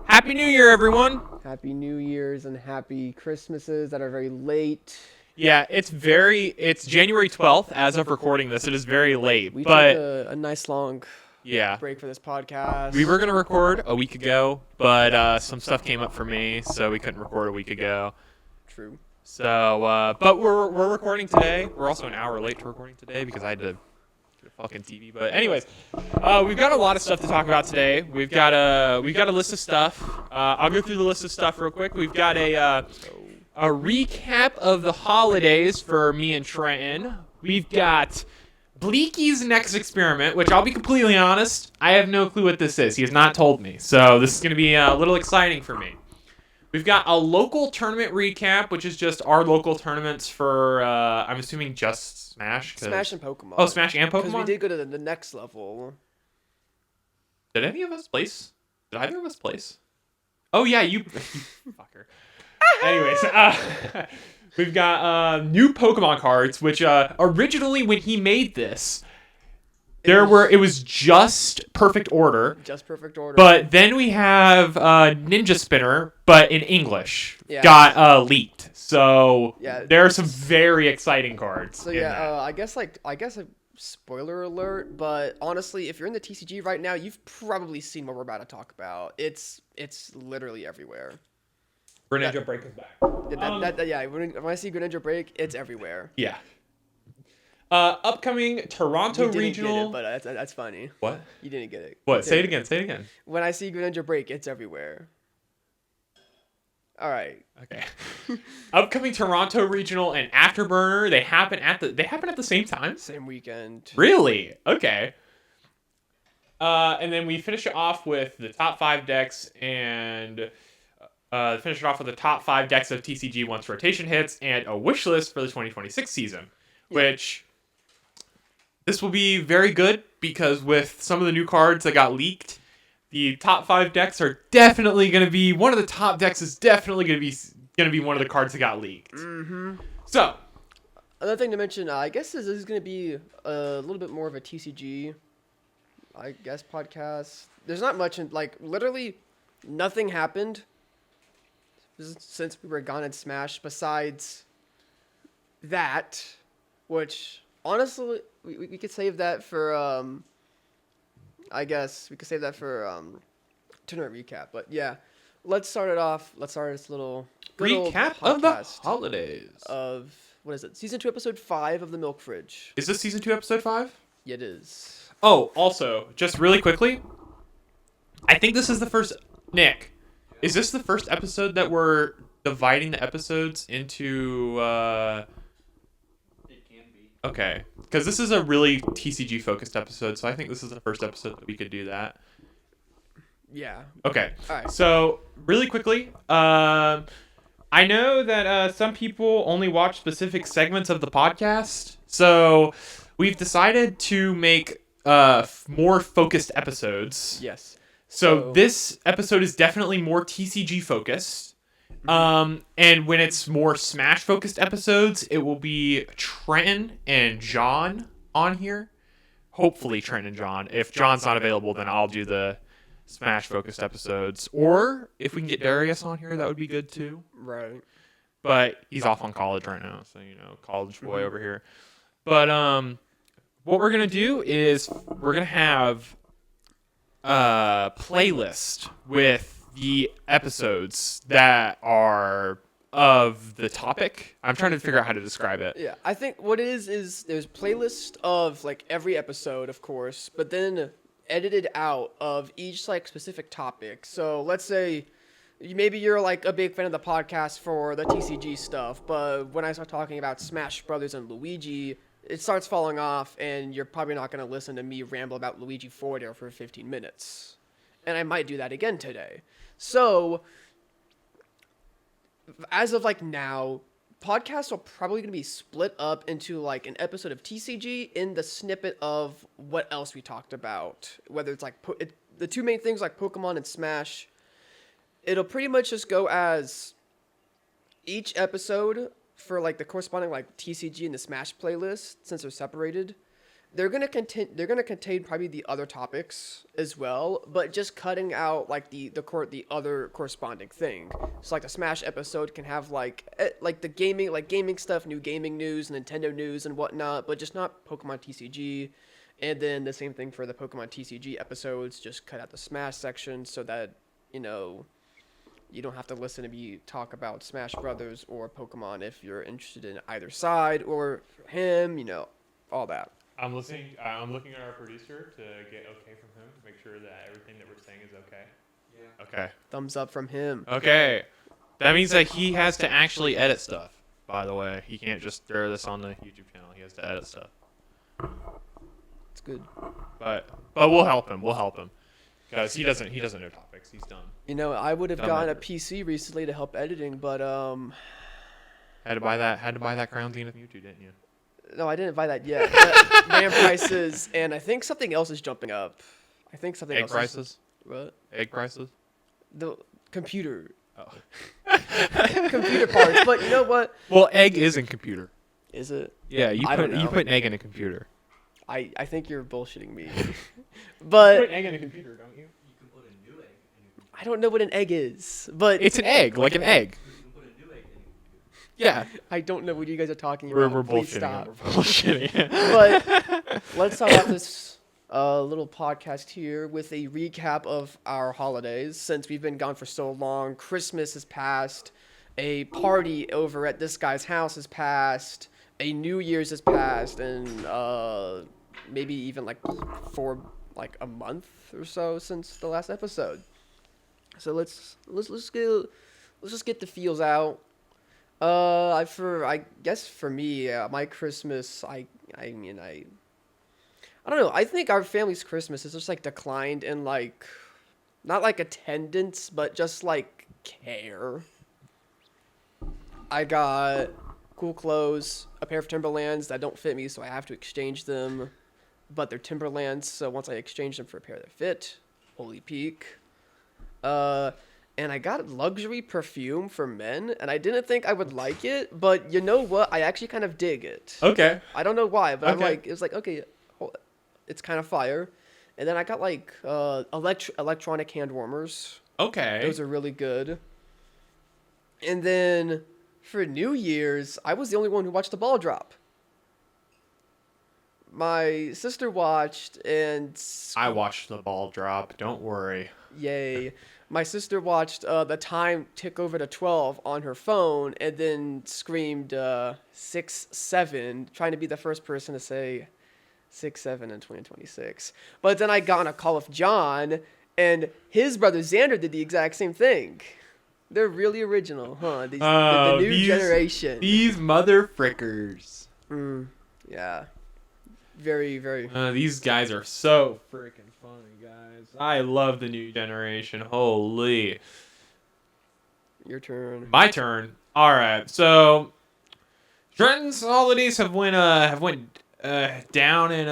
Happy New Year, everyone. Happy New Year's and happy Christmases that are very late. Yeah, it's January 12th as of recording this. It is very late, We but took a nice long yeah, break for this podcast. we were going to record a week ago, but some stuff came up for me, so we couldn't record a week ago. True. So, but we're recording today. We're also an hour late to recording today because I had to get a fucking TV. But anyways, we've got a lot of stuff to talk about today. We've got a list of stuff. I'll go through the list of stuff real quick. We've got a recap of the holidays for me and Trenton. We've got Bleaky's next experiment, which I'll be completely honest, I have no clue what this is. He has not told me. So this is going to be a little exciting for me. We've got a local tournament recap, which is just our local tournaments for, I'm assuming just Smash. Smash and Pokemon. Oh, Smash and Pokemon? Because we did go to the next level. Did any of us place? Did either of us place? Oh, yeah, you fucker. Anyways, we've got new Pokemon cards, which originally when he made this, it was just perfect order. Just perfect order. But then we have Ninja Spinner, but in English, Yeah. got leaked. So Yeah, there are some very exciting cards. So in yeah, that. I guess a spoiler alert, but honestly, if you're in the TCG right now, you've probably seen what we're about to talk about. It's literally everywhere. Greninja Break is back. Yeah, when I see Greninja Break, it's everywhere. Yeah. Upcoming Toronto You didn't Regional. get it, but that's funny. What? You didn't get it. What? Say it again. Say it again. When I see Greninja Break, it's everywhere. All right. Okay. Upcoming Toronto Regional and Afterburner. They happen at the same time. Same weekend. Really? Okay. And then we finish it off with the top 5 decks and finish it off with the top 5 decks of TCG once rotation hits and a wish list for the 2026 season, which this will be very good because with some of the new cards that got leaked, the top 5 decks are definitely going to be one of the top decks is definitely going to be one of the cards that got leaked. Mm-hmm. So, another thing to mention, I guess this is going to be a little bit more of a TCG, I guess, podcast. There's not much, literally nothing happened since we were gone in Smash besides that, which, honestly, we could save that for, I guess, we could save that for, tournament recap. But, yeah, let's start it off. Let's start this little good recap old of the podcast holidays. of, what is it, Season 2, Episode 5 of The Milk Fridge. Is this Season 2, Episode 5? Yeah, it is. Oh, also, just really quickly, I think this is the first... Nick, is this the first episode that we're dividing the episodes into... It can be. Okay, because this is a really TCG-focused episode, so I think this is the first episode that we could do that. Yeah. Okay, All right. so really quickly, I know that some people only watch specific segments of the podcast, so we've decided to make more focused episodes. Yes. So this episode is definitely more TCG focused. And when it's more Smash focused episodes, it will be Trenton and John on here. Hopefully Trenton and John. If John's not available, then I'll do the Smash focused episodes. Or if we can get Darius on here, that would be good too. Right. But he's off on college right now, so college boy over here. But what we're gonna do is we're gonna have a playlist with the episodes that are of the topic. I'm trying to figure out how to describe it. Yeah, I think what it is there's playlist of every episode, of course, but then edited out of each specific topic. So let's say maybe you're a big fan of the podcast for the TCG stuff, but when I start talking about Smash Brothers and Luigi, it starts falling off, and you're probably not going to listen to me ramble about Luigi 4 there for 15 minutes. And I might do that again today. So, as of now, podcasts are probably going to be split up into an episode of TCG in the snippet of what else we talked about. Whether it's the two main things like Pokemon and Smash, it'll pretty much just go as each episode for the corresponding TCG and the Smash playlist, since they're separated. they're gonna contain probably the other topics as well, but just cutting out like the other corresponding thing. So like the Smash episode can have like the gaming stuff, new gaming news, Nintendo news and whatnot, but just not Pokemon TCG. And then the same thing for the Pokemon TCG episodes, just cut out the Smash section so that you know you don't have to listen to me talk about Smash Brothers or Pokemon if you're interested in either side, or for him, all that. I'm listening. I'm looking at our producer to get okay from him to make sure that everything that we're saying is okay. Yeah. Okay. Thumbs up from him. Okay. That means that he has to actually edit stuff. By the way, he can't just throw this on the YouTube channel. He has to edit stuff. It's good. But we'll help him. We'll help him because he doesn't know topics. He's done. I would have gotten a PC recently to help editing, but had to buy that Crown Zenith Mewtwo, didn't you? No, I didn't buy that yet. But RAM prices, and I think something else is jumping up. Egg prices? What? Egg prices? The computer. Oh. Computer parts. But you know what? Well, egg is in computer. Is it? Yeah, you put an egg in a computer. I think you're bullshitting me. But you put an egg in a computer, don't you? You can put a new egg in your computer. I don't know what an egg is. But it's an egg, like an egg. You can put a new egg in your computer. Yeah. I don't know what you guys are talking about. We're Please bullshitting. stop. We're bullshitting. But let's talk about this little podcast here with a recap of our holidays. Since we've been gone for so long, Christmas has passed, a party over at this guy's house has passed, a New Year's has passed, and maybe even for a month or so since the last episode. So let's just get the feels out. I guess for me, my Christmas, I don't know. I think our family's Christmas is just declined in not attendance, but just care. I got cool clothes, a pair of Timberlands that don't fit me, so I have to exchange them. But they're Timberlands, so once I exchange them for a pair that fit, holy peak. And I got luxury perfume for men, and I didn't think I would like it, but you know what? I actually kind of dig it. Okay. I don't know why, but Okay. it was okay, it's kind of fire. And then I got electronic hand warmers. Okay. Those are really good. And then for New Year's, I was the only one who watched the ball drop. My sister watched, and I watched the ball drop. Don't worry. yay. My sister watched the time tick over to 12 on her phone and then screamed 6-7, trying to be the first person to say 6-7 in 2026. But then I got on a call with John, and his brother Xander did the exact same thing. They're really original, huh? The new generation. These mother frickers. Yeah. Very, very. These guys are so freaking funny, guys. I love the new generation. Holy. Your turn. My turn. All right. So Trenton's holidays have went down in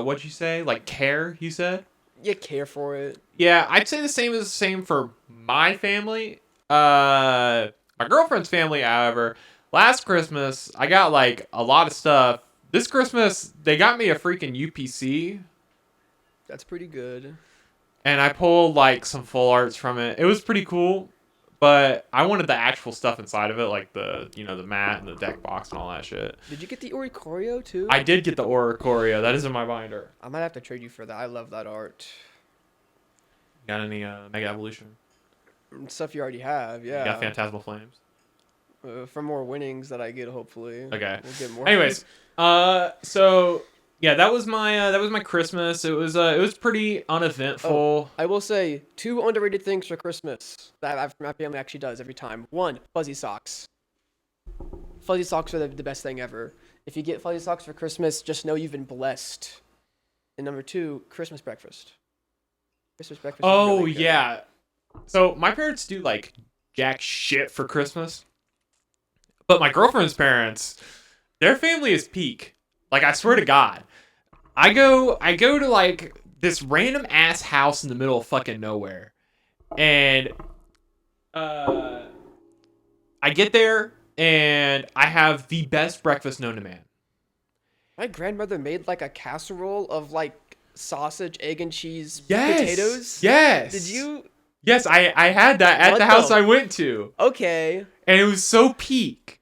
what'd you say? Care, you said? You care for it. Yeah, I'd say the same for my family. My girlfriend's family, however, last Christmas I got a lot of stuff. This Christmas they got me a freaking UPC. That's pretty good. And I pulled some full arts from it. It was pretty cool, but I wanted the actual stuff inside of it, the mat and the deck box and all that shit. Did you get the Oricorio too? I did get the Oricorio. That is in my binder. I might have to trade you for that. I love that art. Got any Mega Evolution? Stuff you already have, yeah. You got Phantasmal Flames? For more winnings that I get, hopefully. Okay. We'll get more. Anyways, so yeah, that was my Christmas. It was pretty uneventful. I will say 2 underrated things for Christmas that my family actually does every time. 1, fuzzy socks. Fuzzy socks are the best thing ever. If you get fuzzy socks for Christmas, just know you've been blessed. And number 2, Christmas breakfast. Christmas breakfast. Oh is really good. yeah. So my parents do jack shit for Christmas, but my girlfriend's parents, their family is peak. I swear to God, I go to this random ass house in the middle of fucking nowhere, and I get there and I have the best breakfast known to man. My grandmother made like a casserole of like sausage, egg, and cheese Yes. potatoes. Yes. Did you? Yes, I had that at What the house the- I went to, Okay. and it was so peak.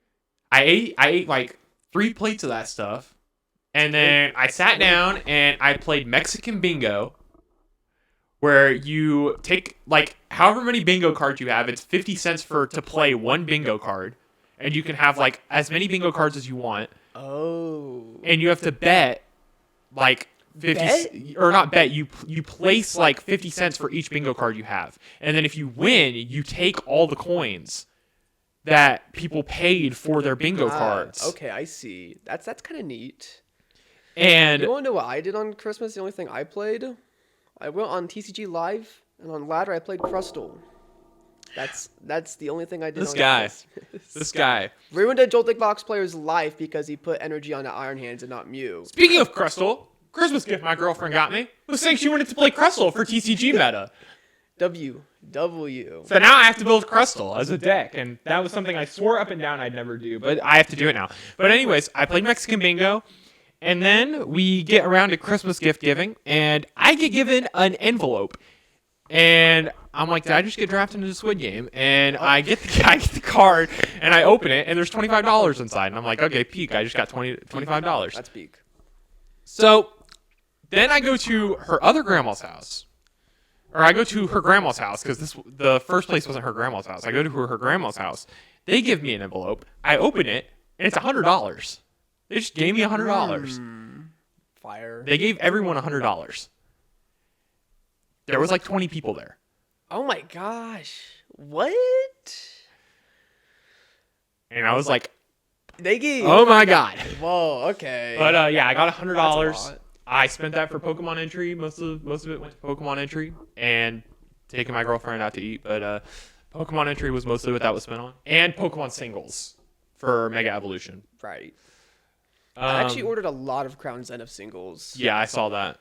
I ate like 3 plates of that stuff, and then I sat down and I played Mexican bingo, where you take like however many bingo cards you have. It's 50 cents to play one bingo card, and you can have like as many bingo cards as you want, Oh. and you have to bet like 50 Bet? or not bet, you place like 50 cents for each bingo card you have, and then if you win you take all the coins that people paid for their bingo cards. Okay, I see. That's kind of neat. And You want to know what I did on Christmas? The only thing I played, I went on TCG Live, and on Ladder I played Crustle. That's the only thing I did. This on guy. Christmas. this guy, Ruined a Joltik Box player's life because he put energy on the Iron Hands and not Mew. speaking of Crystal, Christmas gift my girlfriend got me was saying she wanted to play Crystal for TCG meta. W. So now I have to build Crystal as a deck, and that was something I swore up and down I'd never do, but I have to do it now. But anyways, I played Mexican Bingo, and then we get around to Christmas gift giving, and I get given an envelope. And I'm like, did I just get drafted into the Squid Game? And I get the card, and I open it, and there's $25 inside. And I'm like, okay, peak, I just got $25. That's peak. So then I go to her other grandma's house. Or I go to her grandma's house because the first place wasn't her grandma's house. I go to her grandma's house. They give me an envelope. I open it, and it's $100. They just gave me $100. Fire. They gave everyone $100. There was like 20 people there. Oh my gosh. What? And I was like, They gave. oh my God. Whoa. Okay. But yeah, I got That's a $100. lot. I spent that for Pokemon entry. Most of it went to Pokemon entry and taking my girlfriend out to eat. But Pokemon entry was mostly what that was spent on, and Pokemon singles for Mega Evolution. Right. I actually Um, ordered a lot of Crown Zenith singles. Yeah, I saw that.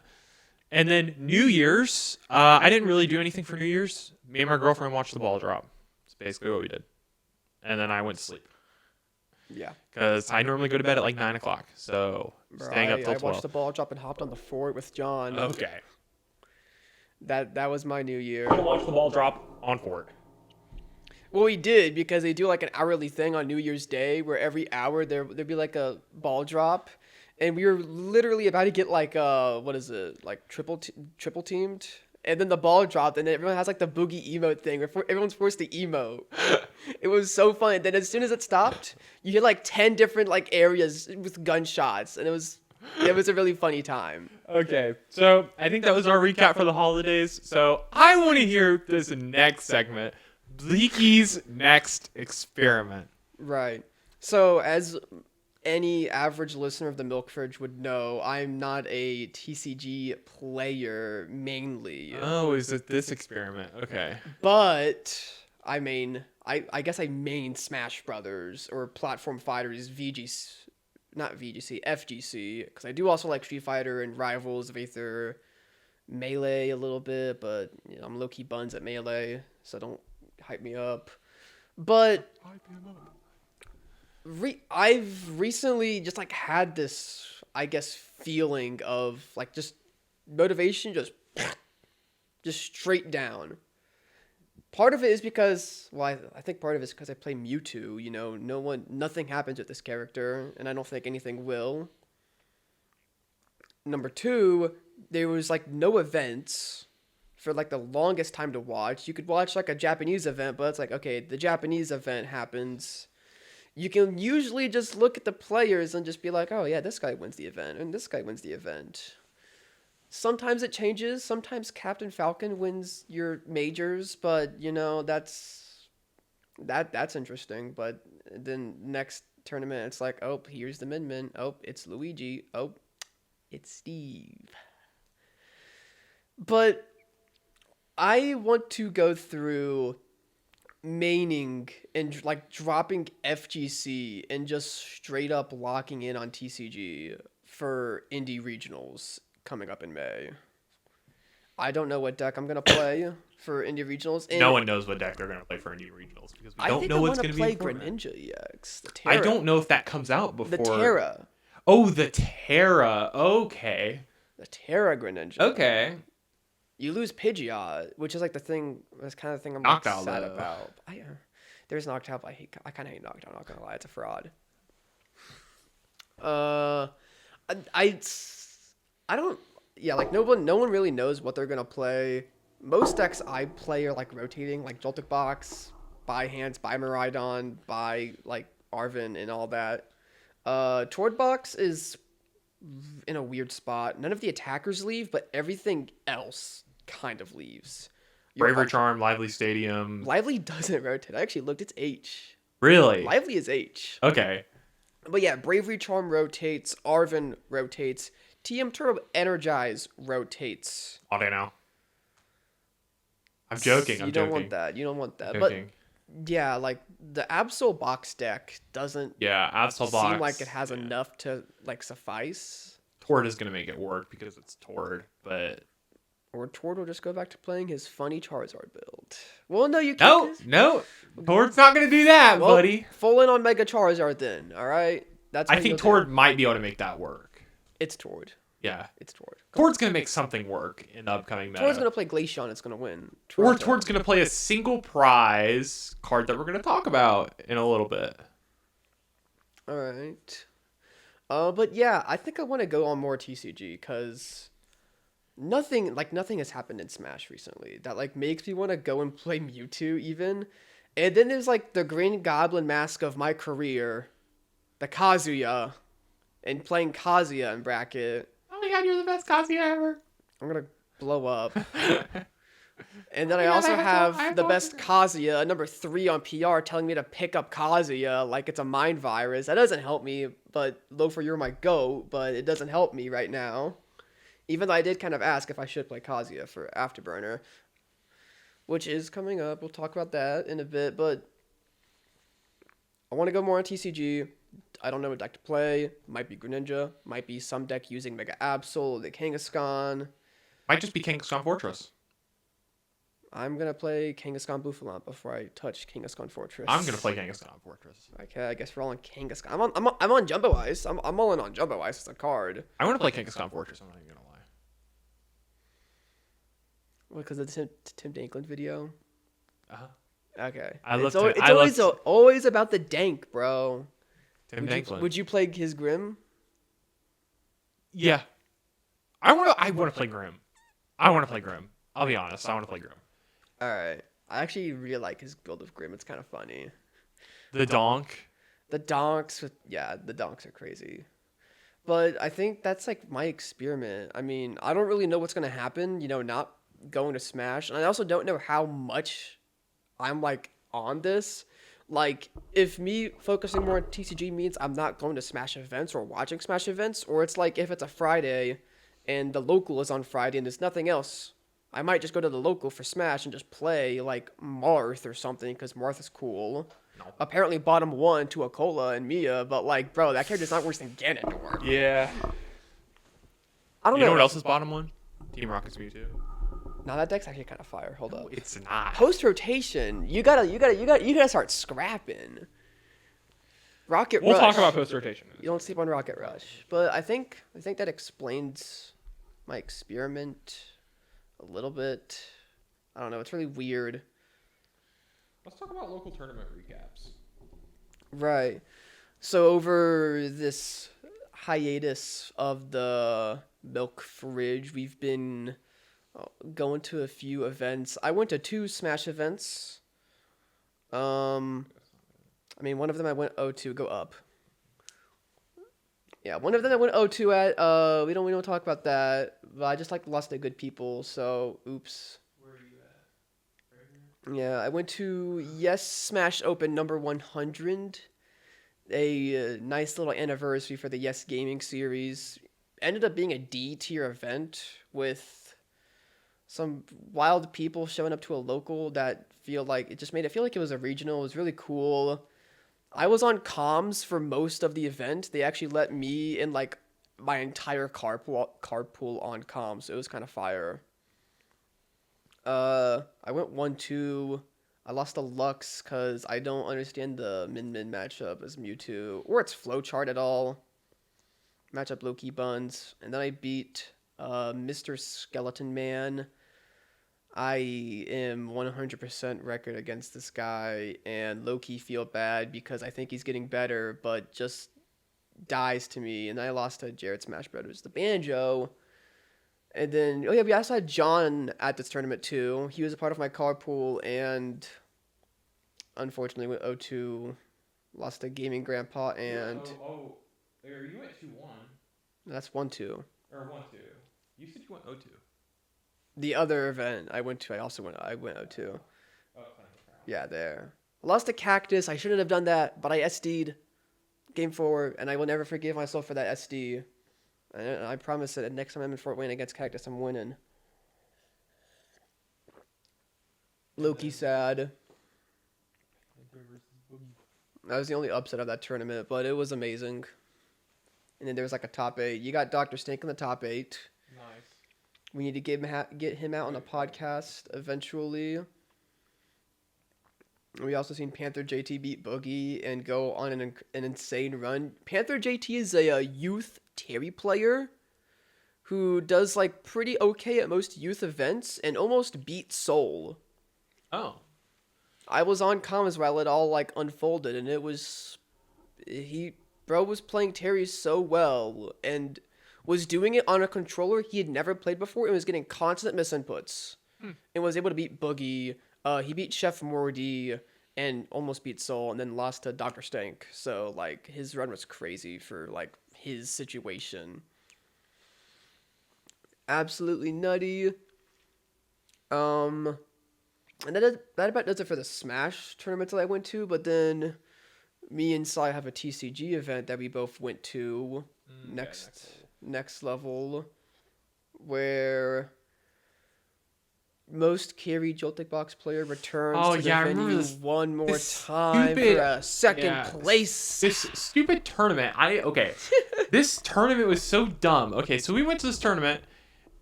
And then New Year's, I didn't really do anything for New Year's. Me and my girlfriend watched the ball drop. That's basically what we did. And then I went to sleep Yeah. because I normally go to bed at like 9 o'clock. So Bro, staying up till I watched 12. the ball drop and hopped on the fort with John. Okay. That was my New Year. I'm gonna watch the ball drop on Fort. Well, we did because they do like an hourly thing on New Year's Day where every hour there'd be like a ball drop, and we were literally about to get like what is it, like triple teamed, and then the ball dropped, and then everyone has like the boogie emote thing where everyone's forced to emote. It was so fun. And then as soon as it stopped, you hit like 10 different like areas with gunshots, and it was a really funny time. Okay, so I think that was our recap for the holidays. So I want to hear this next segment, Bleaky's next experiment. Right. So, as any average listener of the Milk Fridge would know, I'm not a TCG player mainly. Oh, is it this experiment? Okay. But I guess I main Smash Brothers or Platform Fighters VGC, not VGC, FGC, because I do also like Street Fighter and Rivals of Aether, Melee a little bit, but you know, I'm low-key buns at Melee, so don't hype me up. But I've recently just like had this, I guess, feeling of like just motivation just straight down. Part of it is because, well, I think part of it is because I play Mewtwo. You know, nothing happens with this character, and I don't think anything will. Number two, there was like no events for like the longest time to watch. You could watch like a Japanese event, but it's like, okay, the Japanese event happens. You can usually just look at the players and just be like, oh yeah, this guy wins the event, and this guy wins the event. Sometimes it changes. Sometimes Captain Falcon wins your majors, but you know that's interesting. But then next tournament, it's like, oh, here's the Min. Oh, it's Luigi. Oh, it's Steve. But I want to go through maining and like dropping FGC and just straight up locking in on TCG for indie regionals coming up in May. I don't know what deck I'm gonna play for indie regionals. And No one knows what deck they're going to play for indie regionals because we don't know what's going to be play important. Greninja EX. The I Terra. don't know if that comes out before. The Terra. Oh, the Terra. Okay. The Terra Greninja. Okay. You lose Pidgeot, which is like the thing. That's kind of the thing I'm like, Noctowl, sad though. about. There's Noctowl, but I kind of hate Noctowl. Not gonna lie, it's a fraud. I don't. Yeah, like no one really knows what they're gonna play. Most decks I play are like rotating, like Joltik Box, by Hands, by Miraidon, by like Arven and all that. Tord Box is in a weird spot. None of the attackers leave, but everything else kind of leaves. Bravery Charm, Lively Stadium. Lively doesn't rotate. I actually looked. It's H. Really? Lively is H. Okay. But yeah, Bravery Charm rotates. Arven rotates. TM Turbo Energize rotates. All day now. I'm joking. You don't want that. You don't want that. I'm But joking. yeah, like the Absol Box deck doesn't Yeah, Absol Box. seem like it has enough to like suffice. Tord is gonna make it work because it's Tord, but Or Tord will just go back to playing his funny Charizard build. Well, no, you can't. no, Tord's not gonna do that, Well, buddy. Full in on Mega Charizard then. All right. That's. I what think you'll do. Tord might be able to make that work. It's Tord. Yeah, It's Tord. Tord's gonna make something work in the upcoming meta. Tord's gonna play Glaceon. It's gonna win. Or Toronto. Tord's gonna play a single prize card that we're gonna talk about in a little bit. All right. But yeah, I think I want to go on more TCG because nothing has happened in Smash recently that like makes me want to go and play Mewtwo even. And then there's like the Green Goblin mask of my career, the Kazuya, and playing Kazuya in bracket. Oh my god, you're the best Kazuya ever. I'm gonna blow up. And then Oh I my God, also I have have the to best watch Kazuya, number 3 on PR, telling me to pick up Kazuya like it's a mind virus. That doesn't help me, but Loafer, you're my GOAT, but it doesn't help me right now. Even though I did kind of ask if I should play Kazuya for Afterburner, which is coming up. We'll talk about that in a bit, but I want to go more on TCG. I don't know what deck to play. Might be Greninja, might be some deck using Mega Absol, the Kangaskhan. Might just be Kangaskhan Fortress. I'm gonna play Kangaskhan Bouffalant before I touch Kangaskhan Fortress. I'm gonna play Kangaskhan Fortress. Okay, I guess we're all on Kangaskhan. I'm on Jumbo Ice. I'm all in on Jumbo Ice as a card. I want to play Kangaskhan Fortress. I'm not even gonna lie. What, because of the Tim Dankland video? Uh-huh. Okay. I It's looked. always about the dank, bro. Tim Dankland. Would you play his Grim? Yeah. I want to play Grim. I want to play Grim. I'll be honest. I want to play Grim. All right. I actually really like his build of Grim. It's kind of funny. The Donk. The donks, the donks are crazy. But I think that's like my experiment. I mean, I don't really know what's gonna happen. Not going to Smash, and I also don't know how much I'm like on this. Like, if me focusing more on TCG means I'm not going to Smash events or watching Smash events, or it's like if it's a Friday and the local is on Friday and there's nothing else, I might just go to the local for Smash and just play like Marth or something because Marth is cool. No. Apparently bottom 1 to Akola and Mia, but like, bro, that character's not worse than Ganondorf. Yeah. I don't You know know. what else is bottom 1? Team Rocket's Mewtwo. Now that deck's actually kind of fire. Hold up. It's not. Post rotation, you gotta start scrapping. Rocket We'll Rush. talk about post rotation. You don't sleep on Rocket Rush, but I think that explains my experiment a little bit. I don't know. It's really weird. Let's talk about local tournament recaps. Right. So over this hiatus of the Milk Fridge, we've been going to a few events. I went to 2 Smash events. I mean, one of them I went 0-2, go up. Yeah, one of them I went 0-2 at. We don't talk about that. But I just like lost to good people, so oops. Where are you at? Right here? Yeah, I went to Yes Smash Open number 100. A nice little anniversary for the Yes Gaming series. Ended up being a D tier event with some wild people showing up to a local that made it feel like it was a regional. It was really cool. I was on comms for most of the event. They actually let me and like my entire carpool on comms. So it was kind of fire. I went 1-2. I lost to Lux because I don't understand the Min matchup as Mewtwo or its flowchart at all. matchup low-key buns, and then I beat Mr. Skeleton Man. I am 100% record against this guy, and low-key feel bad because I think he's getting better, but just dies to me. And I lost to Jared Smash Brothers, the Banjo. And then, oh yeah, we also had John at this tournament too. He was a part of my card pool, and unfortunately went 0-2, lost to Gaming Grandpa, and you went 2-1 that's 1-2. or 1-2. You said you went 0-2. The other event I went to, I went 0-2. Oh, Yeah, there. I lost to Cactus. I shouldn't have done that, but I SD'd game 4, and I will never forgive myself for that SD. And I promise that next time I'm in Fort Wayne against Cactus, I'm winning. Low-key sad. That was the only upset of that tournament, but it was amazing. And then there was like a top 8. You got Dr. Snake in the top 8. Nice. We need to get him out on a podcast eventually. We also seen Panther JT beat Boogie and go on an insane run. Panther JT is a youth Terry player who does like pretty okay at most youth events and almost beat Soul. Oh. I was on comms while it all like unfolded, and it was bro was playing Terry so well and was doing it on a controller he had never played before and was getting constant misinputs and was able to beat Boogie. He beat Chef Morty and almost beat Soul, and then lost to Dr. Stank. So like his run was crazy for like his situation. Absolutely nutty. And that about does it for the Smash tournament that I went to. But then me and Sai have a TCG event that we both went to next level, where most carry Joltik Box player returns to the venue one more time for a second place. This stupid tournament. This tournament was so dumb. Okay, so we went to this tournament,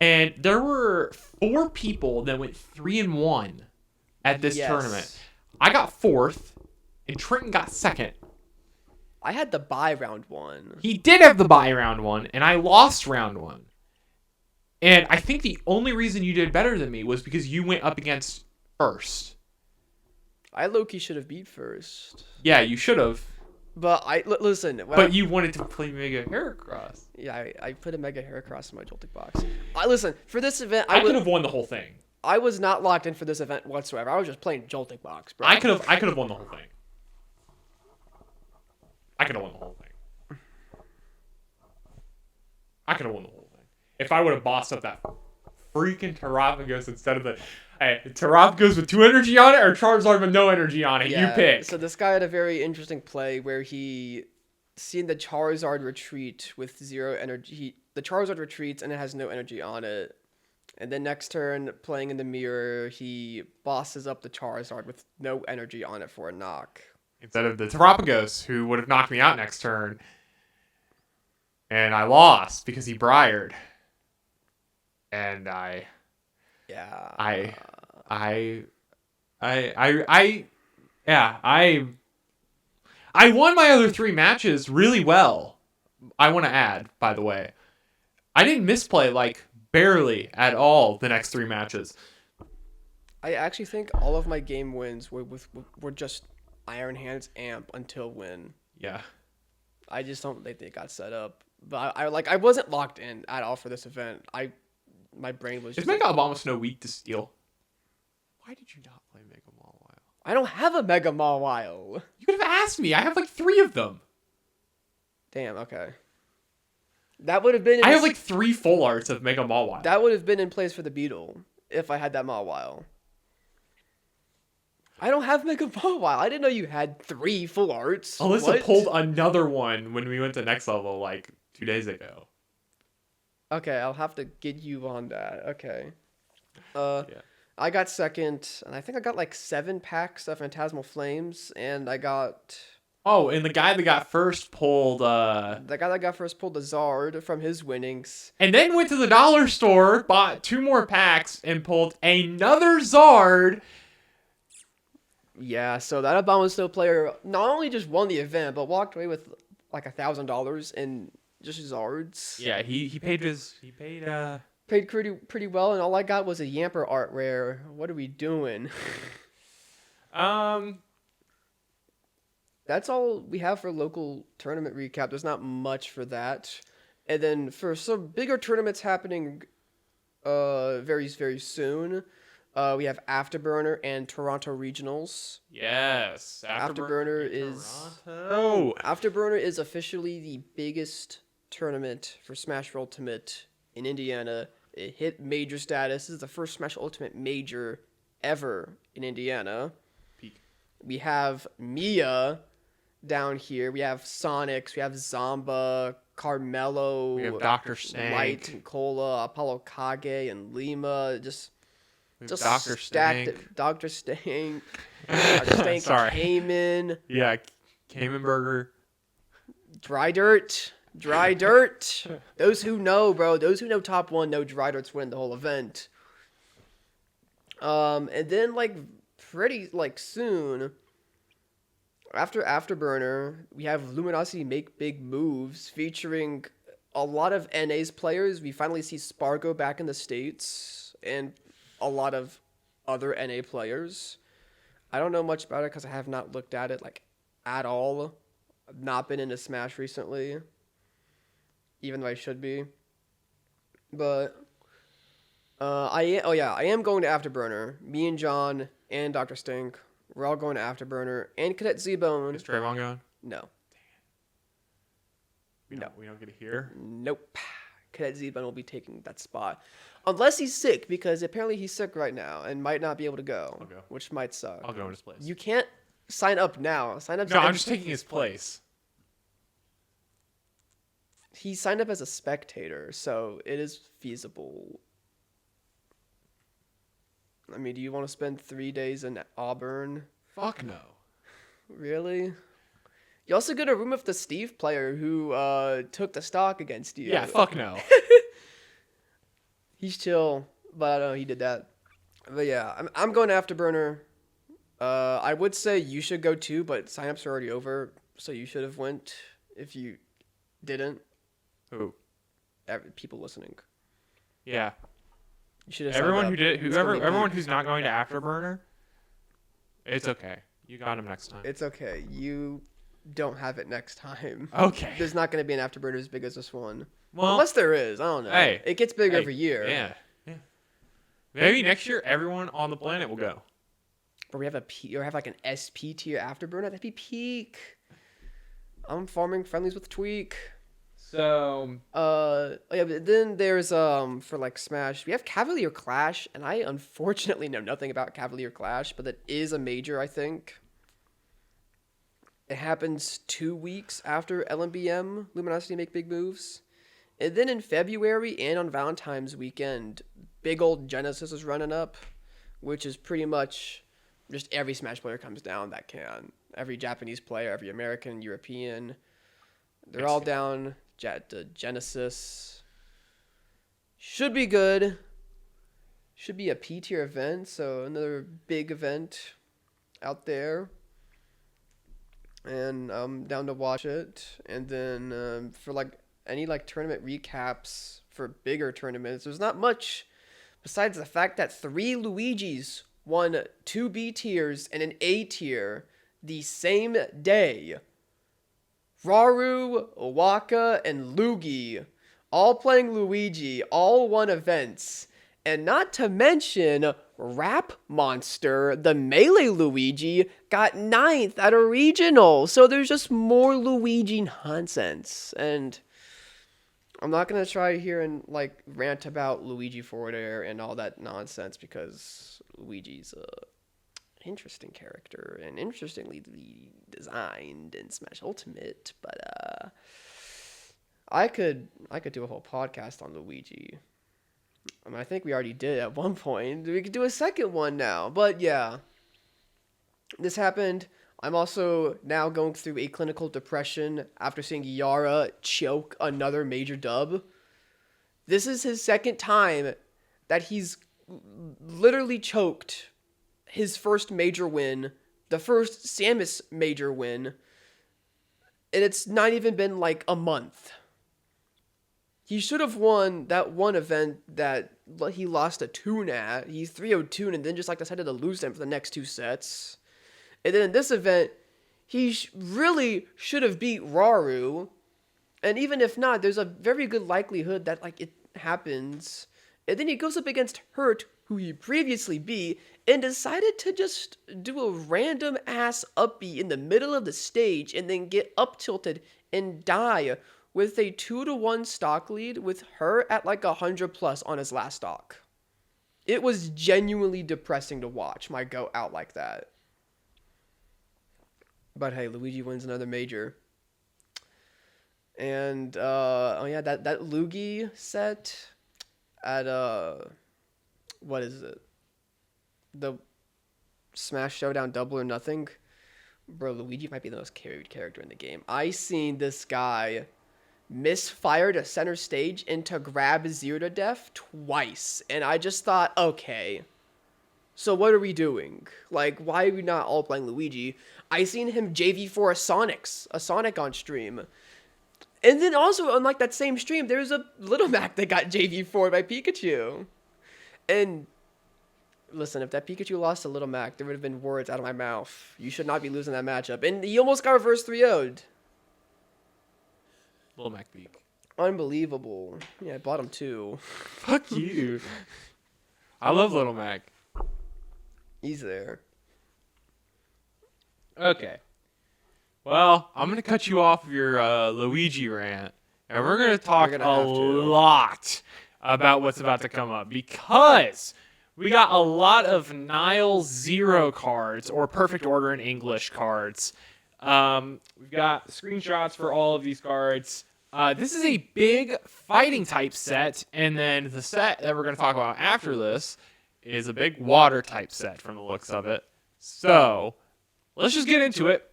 and there were 4 people that went 3-1 at this tournament. I got 4th, and Trenton got 2nd. I had the bye round 1. He did have the bye round 1, and I lost round 1. And I think the only reason you did better than me was because you went up against first. I low-key should have beat first. Yeah, you should have. But listen. But you wanted to play Mega Heracross. Yeah, I put a Mega Heracross in my Joltik Box. Listen, for this event, I could have won the whole thing. I was not locked in for this event whatsoever. I was just playing Joltik Box, bro. I could have won the whole thing. I could have won the whole thing. If I would have bossed up that freaking Terrapagos instead of the Terrapagos with 2 energy on it or Charizard with no energy on it, you pick. So this guy had a very interesting play where he seen the Charizard retreat with 0 energy. The Charizard retreats and it has no energy on it. And then next turn, playing in the mirror, he bosses up the Charizard with no energy on it for a knock. Instead of the Terrapagos, who would have knocked me out next turn. And I lost because he briared. And I won my other 3 matches really well. I want to add, by the way. I didn't misplay, like, barely at all the next 3 matches. I actually think all of my game wins were just Iron Hands Amp until win. Yeah. I just don't think they got set up. But I wasn't locked in at all for this event. My brain was just... Is Mega Abomasnow weak to steel? Why did you not play Mega Mawile? I don't have a Mega Mawile. You could have asked me. I have like 3 of them. Damn, okay. That would have been... I have like 3 full arts of Mega Mawile. That would have been in place for the Beetle if I had that Mawile. I don't have Mega Mawile. I didn't know you had 3 full arts. Alyssa pulled another one when we went to next level like 2 days ago. Okay, I'll have to get you on that. Okay. Yeah. I got 2nd, and I think I got like 7 packs of Phantasmal Flames, and I got... Oh, and the guy that got first pulled... The guy that got first pulled the Zard from his winnings. And then went to the dollar store, bought 2 more packs, and pulled another Zard. Yeah, so that Abomasnow player not only just won the event, but walked away with like $1,000 and just Zards. Yeah, he paid Paid pretty well, and all I got was a Yamper art rare. What are we doing? That's all we have for local tournament recap. There's not much for that. And then for some bigger tournaments happening very, very soon, we have Afterburner and Toronto Regionals. Yes. Afterburner is officially the biggest tournament for Smash Ultimate in Indiana. It hit major status. This is the first Smash Ultimate major ever in Indiana. Peak. We have Mia down here. We have Sonics. We have Zamba, Carmelo. We have Dr. Stank. Light and Cola, Apollo Kage, and Lima. Just Dr. stacked. Stank. Dr. Stank. Dr. Stank Sorry. came in. Yeah, Cayman Burger. Dry Dirt. Those who know, bro. Those who know top 1 know Dry Dirt's win the whole event. And then pretty soon after Afterburner, we have Luminosity Make Big Moves featuring a lot of NA's players. We finally see Spargo back in the States and a lot of other NA players. I don't know much about it because I have not looked at it at all. I've not been into Smash recently, even though I should be. But I am going to Afterburner. Me and John and Dr. Stink, we're all going to Afterburner. And Cadet Z-Bone. Is Trayvon going? No. We don't get to hear. Nope. Cadet Z-Bone will be taking that spot. Unless he's sick, because apparently he's sick right now and might not be able to go. I'll go. Which might suck. I'll go in his place. You can't sign up now. Sign up. No, I'm just taking his place. He signed up as a spectator, so it is feasible. I mean, do you want to spend 3 days in Auburn? Fuck no. Really? You also get a room with the Steve player who took the stock against you. Yeah, fuck no. He's chill, but I don't know, he did that. But yeah, I'm going to Afterburner. I would say you should go too, but signups are already over, so you should have went if you didn't. Who? People listening. Yeah. You should have. Everyone signed who up. did, everyone who's not going to Afterburner, it's okay. You got him next time. It's okay. You don't have it next time. Okay. There's not going to be an Afterburner as big as this one. Well, Unless there is. I don't know. Hey. It gets bigger every year. Yeah. Maybe next year everyone on the planet will go. Or we have an SP tier Afterburner. That'd be peak. I'm farming friendlies with Tweak. So. Yeah, but then there's for Smash, we have Cavalier Clash, and I unfortunately know nothing about Cavalier Clash, but that is a major, I think. It happens 2 weeks after LMBM, Luminosity Make Big Moves. And then in February and on Valentine's weekend, big old Genesis is running up, which is pretty much just every Smash player comes down that can. Every Japanese player, every American, European, they're all down. Genesis should be good. Should be a P tier event, so another big event out there. And I'm down to watch it. And then for any tournament recaps for bigger tournaments, there's not much besides the fact that 3 Luigis won 2 B tiers and an A tier the same day. Raru, Waka, and Luigi all playing Luigi, all won events. And not to mention, Rap Monster, the Melee Luigi, got 9th at a regional. So there's just more Luigi nonsense. And I'm not going to try here and rant about Luigi Forward Air and all that nonsense because Luigi's interesting character and interestingly designed in Smash Ultimate, but I could do a whole podcast on Luigi. I mean, I think we already did at one point. We could do a second one now, but yeah, this happened. I'm also now going through a clinical depression after seeing Yara choke another major dub. This is his second time that he's literally choked his first major win, the first Samus major win, and it's not even been a month. He should have won that one event that he lost a Toon at. He's 3-0 Toon and then just like decided to lose them for the next 2 sets. And then in this event, he really should have beat Raru. And even if not, there's a very good likelihood that like it happens. And then he goes up against Hurt, who he previously beat, and decided to just do a random ass up B in the middle of the stage and then get up tilted and die with a 2-1 stock lead with her at like 100 plus on his last stock. It was genuinely depressing to watch my go out like that. But hey, Luigi wins another major. And oh yeah, that Luigi set at what is it? The Smash Showdown Double or Nothing. Bro, Luigi might be the most carried character in the game. I seen this guy misfire to center stage and to grab Zero to Death twice. And I just thought, okay, so what are we doing? Like, why are we not all playing Luigi? I seen him JV4 a Sonic on stream. And then also on like that same stream, there's a Little Mac that got JV4 by Pikachu. And listen, if that Pikachu lost to Little Mac, there would have been words out of my mouth. You should not be losing that matchup. And he almost got reverse 3-0'd. Little Mac Beak. Unbelievable. Yeah, I bought him too. Fuck you. I love Little Mac. He's there. Okay. Well, I'm going to cut you off of your Luigi rant, and we're going to talk We're a gonna have to. lot about what's about to come up, because we got a lot of Nile Zero cards, or Perfect Order in English cards. We've got screenshots for all of these cards. This is a big fighting type set, and then the set that we're going to talk about after this is a big water type set from the looks of it. So, let's just get into it.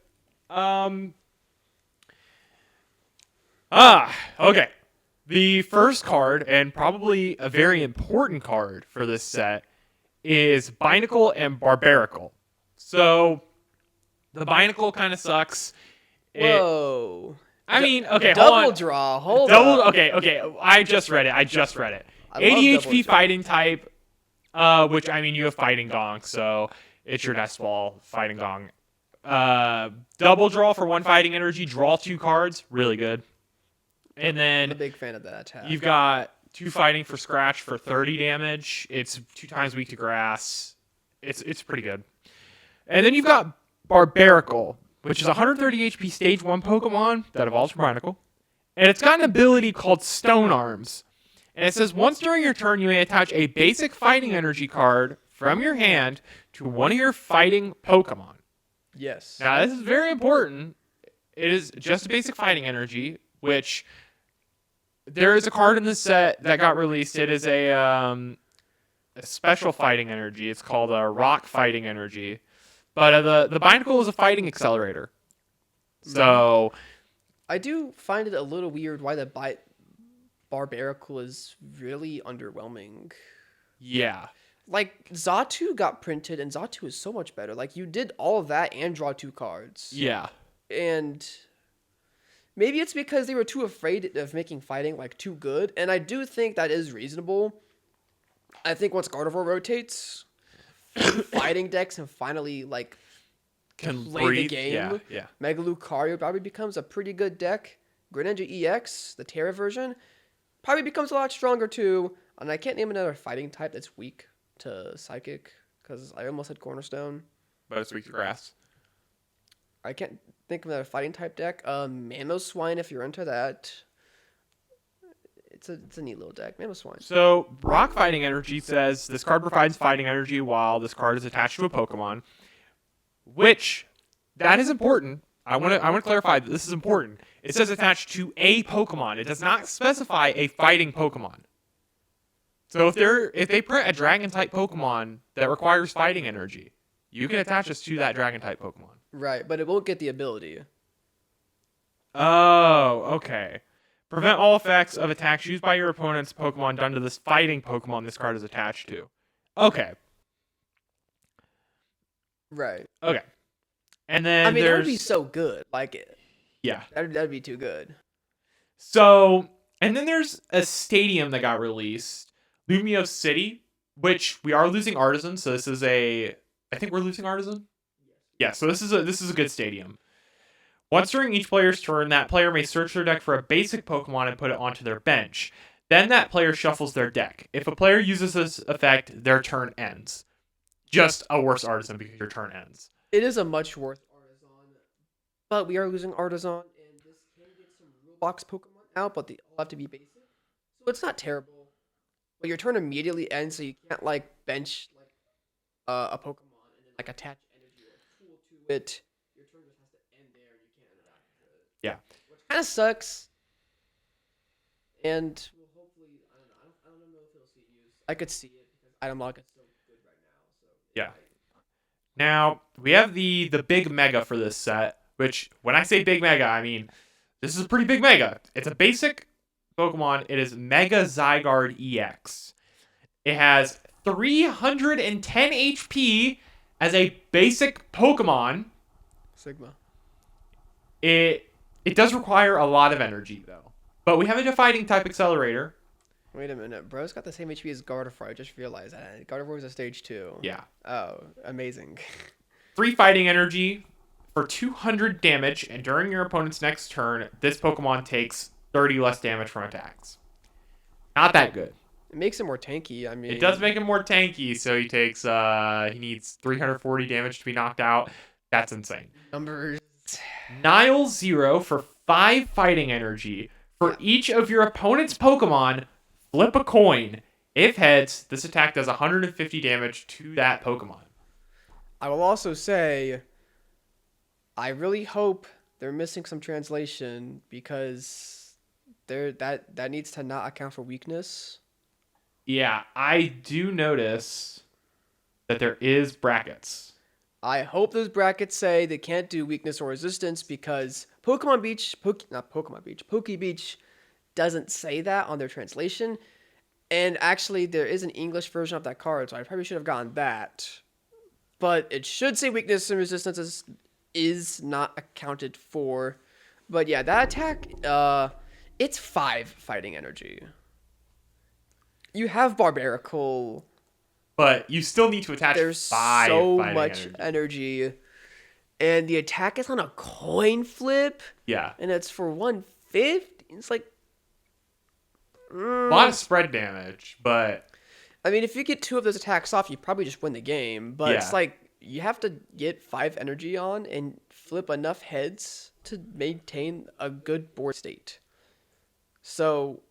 Okay. The first card, and probably a very important card for this set, is Binacle and Barbarical. So, the Binacle kind of sucks. Whoa. I mean, okay, hold Double on. draw. Hold Double. up. Okay. I just read it. I love 80 double HP draw. fighting type, which, I mean, you have Fighting Gong, so it's your Nest Ball Fighting Gong. Double draw for 1 fighting energy, draw 2 cards, really good. And I'm a then big fan of that attack. you've got 2 fighting for scratch for 30 damage. It's 2 times weak to grass. It's pretty good. And then you've got Barbarical, which is 130 HP stage 1 Pokemon that evolves from Binacle. And it's got an ability called Stone Arms. And it says once during your turn you may attach a basic fighting energy card from your hand to one of your fighting Pokemon. Yes. Now, this is very important. It is just a basic fighting energy, which there is a card in this set that got released. It is a special fighting energy. It's called a Rock Fighting Energy. But the Binacle is a fighting accelerator. So, I do find it a little weird why the Barbarical is really underwhelming. yeah. Like, Xatu got printed, and Xatu is so much better. Like, you did all of that and draw 2 cards. Yeah. And maybe it's because they were too afraid of making fighting, like, too good. And I do think that is reasonable. I think once Gardevoir rotates, fighting decks and finally, like, Can play the breathe. game. Yeah. Mega Lucario probably becomes a pretty good deck. Greninja EX, the Terra version, probably becomes a lot stronger, too. And I can't name another fighting type that's weak to Psychic, because I almost said Cornerstone. But it's weak to grass. I can't think of another fighting type deck. Mamoswine, if you're into that. It's a neat little deck. Mamoswine. So, Rock Fighting Energy says this card provides fighting energy while this card is attached to a Pokemon, which that is important. I want to clarify that this is important. It says attached to a Pokemon. It does not specify a fighting Pokemon. So if they print a Dragon type Pokemon that requires fighting energy, you can attach this to that Dragon type Pokemon. Right, but it won't get the ability. Oh, okay. Prevent all effects of attacks used by your opponent's Pokemon done to this fighting Pokemon this card is attached to. Okay. Right. Okay. And then I mean, that there's... would be so good. Like, Yeah. that'd be too good. So, And then there's a stadium that got released, Lumio City, which we are losing Artisan. So this is I think we're losing Artisan. Yeah. So this is a good stadium. Once during each player's turn, that player may search their deck for a basic Pokemon and put it onto their bench. Then that player shuffles their deck. If a player uses this effect, their turn ends. Just a worse Artisan because your turn ends. It is a much worse Artisan, but we are losing Artisan, and this can get some real box Pokemon out, but they all have to be basic. So it's not terrible. But your turn immediately ends, so you can't like bench like a Pokemon and then like attach energy or tool to it. Your turn just has to end there, and you can't interact with it. Yeah. Which kind of sucks. And well, hopefully, I don't know if it'll see use. I could see it because item lock is so good right now. So Yeah. Now, we have the big mega for this set, which when I say big mega, I mean this is a pretty big mega. It's a basic Pokemon. It is Mega Zygarde EX. It has 310 HP as a basic Pokemon. Sigma. It does require a lot of energy though. But we have a fighting type accelerator. Wait a minute, bro's got the same HP as Gardevoir. I just realized that. Gardevoir is a stage 2. Yeah. Oh, amazing. 3 fighting energy for 200 damage, and during your opponent's next turn, this Pokemon takes 30 less damage from attacks. Not that good. It makes it more tanky. I mean, It does make him more tanky, so he needs 340 damage to be knocked out. That's insane. numbers. Nile 0 for 5 fighting energy. For each of your opponent's Pokemon, flip a coin. If heads, this attack does 150 damage to that Pokemon. I will also say, I really hope they're missing some translation because that needs to not account for weakness. Yeah, I do notice that there is brackets. I hope those brackets say they can't do weakness or resistance because Poke Beach doesn't say that on their translation. And actually, there is an English version of that card, so I probably should have gotten that. But it should say weakness and resistance is not accounted for. But yeah, that attack, it's 5 fighting energy. You have Barbaracle. But you still need to attach There's 5 so fighting much energy. And the attack is on a coin flip. Yeah. And it's for 150. It's like... A lot of spread damage, but... I mean, if you get 2 of those attacks off, you probably just win the game. But it's Yeah. like, you have to get 5 energy on and flip enough heads to maintain a good board state. So,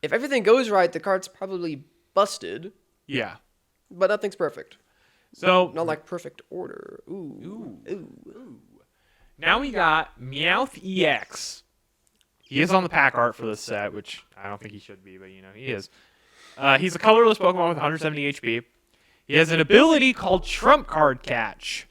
if everything goes right, the card's probably busted. Yeah. But nothing's perfect. So... Not like perfect order. Ooh. Now we got Meowth EX. He is on the pack art for this set, which I don't think he should be, but he is. He's a colorless Pokemon with 170 HP. He has an ability called Trump Card Catch.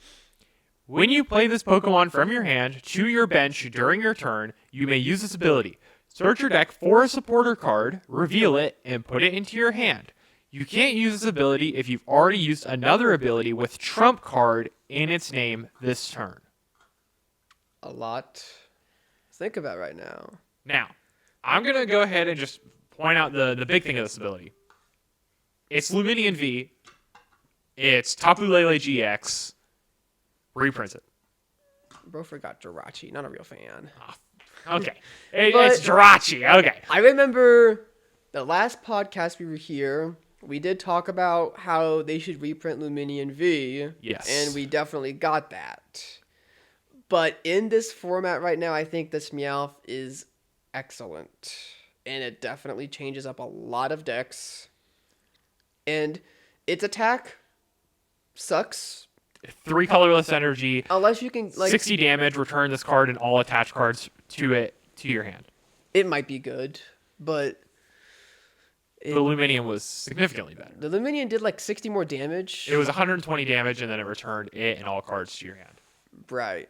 When you play this Pokemon from your hand to your bench during your turn, you may use this ability. Search your deck for a supporter card, reveal it, and put it into your hand. You can't use this ability if you've already used another ability with Trump Card in its name this turn. A lot to think about right now. Now, I'm going to go ahead and just point out the big thing of this ability. It's Luminion V. It's Tapu Lele GX. Reprints it. Bro forgot Jirachi. Not a real fan. Okay. It's Jirachi. Okay. I remember the last podcast we were here, we did talk about how they should reprint Luminion V. Yes. And we definitely got that. But in this format right now, I think this Meowth is excellent. And it definitely changes up a lot of decks. And its attack sucks. 3 colorless energy. Unless you can, 60 damage. Return this card and all attached cards to your hand. It might be good, but... The Luminion was significantly better. The Luminion did 60 more damage. It was 120 damage, and then it returned it and all cards to your hand. Right.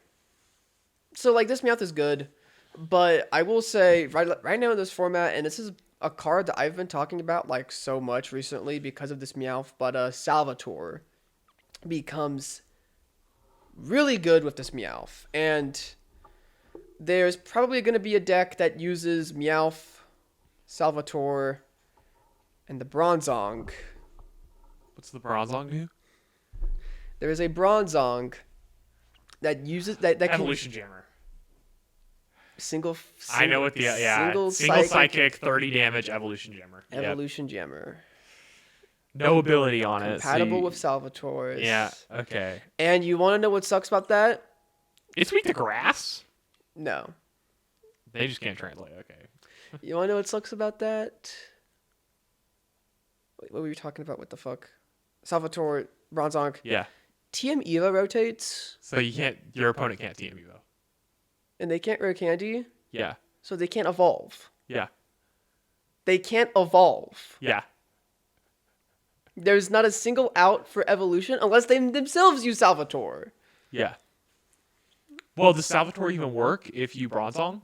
So, this Meowth is good, but I will say, right now in this format, and this is a card that I've been talking about, so much recently because of this Meowth, but Salvatore becomes really good with this Meowth, and there's probably going to be a deck that uses Meowth Salvatore, and the Bronzong. What's the Bronzong do? There is a Bronzong that uses that can Evolution Jammer. single. I know what the single psychic 30 damage Evolution Jammer. Yep. Evolution Jammer. No ability on it. Compatible with Salvatore's. Yeah. Okay. And you want to know what sucks about that? It's weak to grass. No. They just can't translate. Okay. You want to know what sucks about that? Wait, what were you talking about? What the fuck? Salvatore, Bronzong. Yeah. TM Eva rotates, So you can't. Your opponent can't TM you though. and they can't rare candy, Yeah. so they can't evolve. Yeah. They can't evolve. Yeah. There's not a single out for evolution unless they themselves use Salvatore. Yeah. Well, does Salvatore even work if you Bronzong?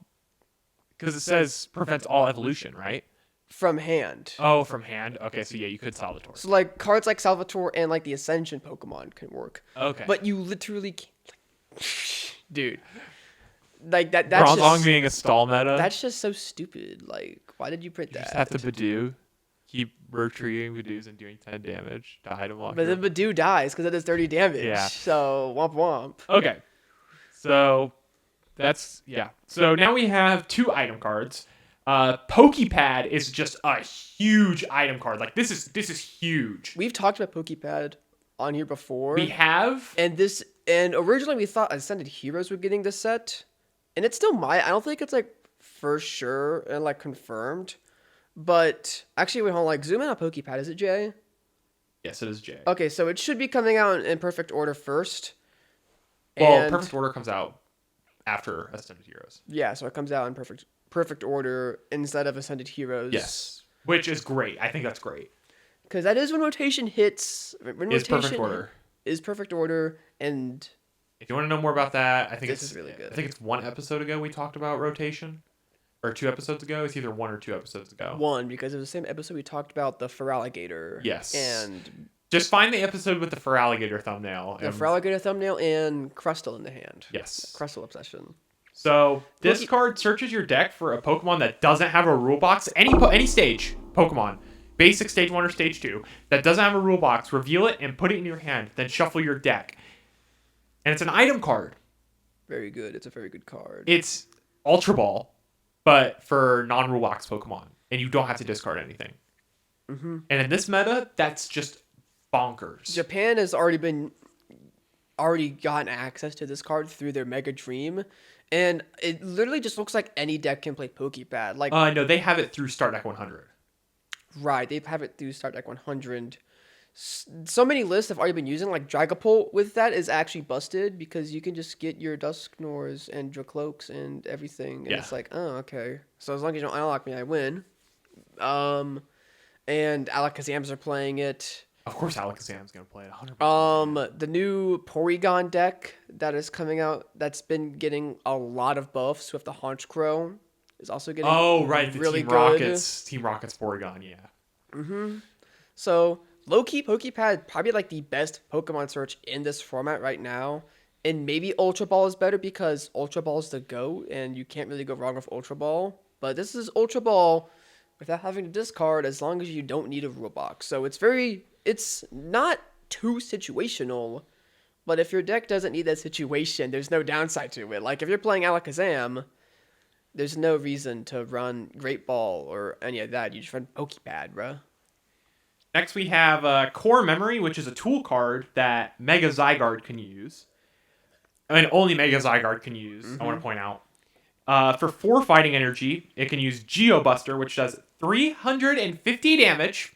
Because it says prevents all evolution, right? From hand. Oh, from hand. Okay, so yeah, you could Salvatore. So like cards like Salvatore and like the Ascension Pokemon can work. Okay. But you literally can't. Dude. Like that's Bronzong just, being a stall meta. that's just so stupid. Like, why did you print You that? just have to Badoo. Keep retreating Badoos and doing 10 damage to item lock. But then Badoo dies because it does 30 damage. Yeah. So womp womp. Okay. So that's yeah. So now we have 2 item cards. Pokepad is just a huge item card. Like this is huge. We've talked about Pokepad on here before. We have And originally we thought Ascended Heroes were getting this set. And it still might. I don't think it's like for sure and like confirmed. But actually, wait, hold on. Like, zoom in on Pokepad. Is it Jay? yes, it is J. Okay, so it should be coming out in perfect order first. Well, And- Perfect Order comes out after Ascended Heroes. Yeah, so it comes out in perfect order instead of Ascended Heroes. Yes, which is great. I think that's great. Because that is when rotation hits. When Is rotation Perfect Order. Is perfect order, and If you want to know more about that, I think This it's is really good. I think it's 1 episode ago we talked about rotation, or 2 episodes ago. It's either 1 or 2 episodes ago. one, because it was the same episode we talked about the Feraligatr. Yes. And Just find the episode with the Feraligatr thumbnail. the and- Feraligatr thumbnail and Crustle in the hand. Yes. Crustle Obsession. So this card searches your deck for a Pokemon that doesn't have a rule box. Any stage Pokemon, basic stage 1 or stage 2, that doesn't have a rule box. Reveal it and put it in your hand. Then shuffle your deck. And it's an item card. Very good. It's a very good card. It's Ultra Ball, but for non-rule box Pokemon, and you don't have to discard anything. Mm-hmm. And in this meta, that's just bonkers. Japan has already gotten access to this card through their Mega Dream, and it literally just looks like any deck can play Pokepad. Like, No, they have it through Start Deck 100. right, they have it through Start Deck 100. So many lists have already been using, like Dragapult with that is actually busted because you can just get your Dusknors and Dracloaks and everything, and Yeah. it's like, oh, okay. So as long as you don't unlock me, I win. And Alakazams are playing it. Of course, Alakazam's gonna play it 100%. The new Porygon deck that is coming out, that's been getting a lot of buffs with the Honchkrow, is also getting Oh, right, the really Team good. Rocket's Porygon, yeah. So low-key Pokepad, probably like the best Pokemon search in this format right now. And maybe Ultra Ball is better because Ultra Ball is the GOAT and you can't really go wrong with Ultra Ball. But this is Ultra Ball without having to discard as long as you don't need a rule box. So it's not too situational, but if your deck doesn't need that situation, there's no downside to it. Like if you're playing Alakazam, there's no reason to run Great Ball or any of that. You just run Pokepad, bruh. Next, we have Core Memory, which is a tool card that Mega Zygarde can use. I mean, only Mega Zygarde can use, I want to point out. For 4 fighting energy, it can use Geobuster, which does 350 damage,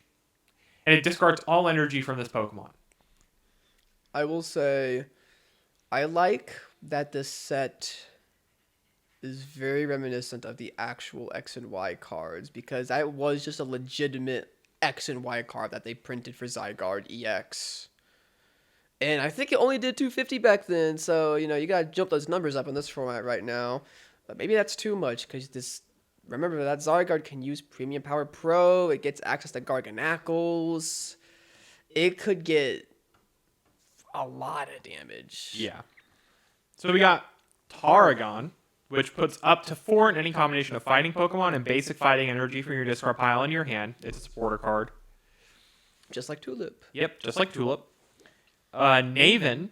and it discards all energy from this Pokemon. I will say, I like that this set is very reminiscent of the actual X and Y cards because that was just a legitimate X and Y card that they printed for Zygarde EX. And I think it only did 250 back then, so, you gotta jump those numbers up in this format right now. But maybe that's too much, because remember that Zygarde can use Premium Power Pro, it gets access to Garganacles, it could get a lot of damage. Yeah. So we got Taragon. which puts up to 4 in any combination of fighting Pokemon and basic fighting energy from your discard pile in your hand. It's a supporter card. Just like Tulip. Yep, just like Tulip. Naven,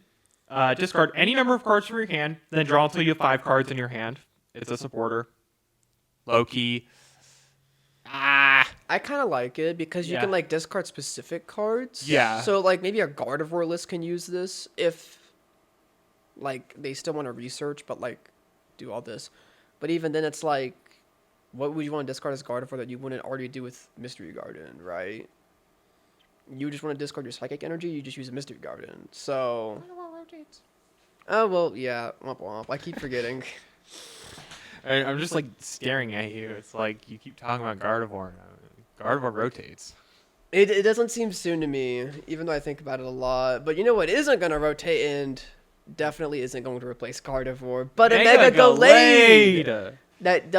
discard any number of cards from your hand, then draw until you have 5 cards in your hand. It's a supporter. Loki. I kind of like it because you Yeah. can like discard specific cards. Yeah. So like maybe a Gardevoir list can use this if like they still want to research but like do all this. But even then it's like what would you want to discard as Gardevoir that you wouldn't already do with Mystery Garden, right? You just want to discard your psychic energy, you just use a Mystery Garden. So oh well, yeah, womp womp. I keep forgetting. I'm just like staring at you. It's like you keep talking about Gardevoir. Gardevoir rotates. It doesn't seem soon to me, even though I think about it a lot. But you know what isn't going to rotate and definitely isn't going to replace Gardevoir, but a Mega Gallade that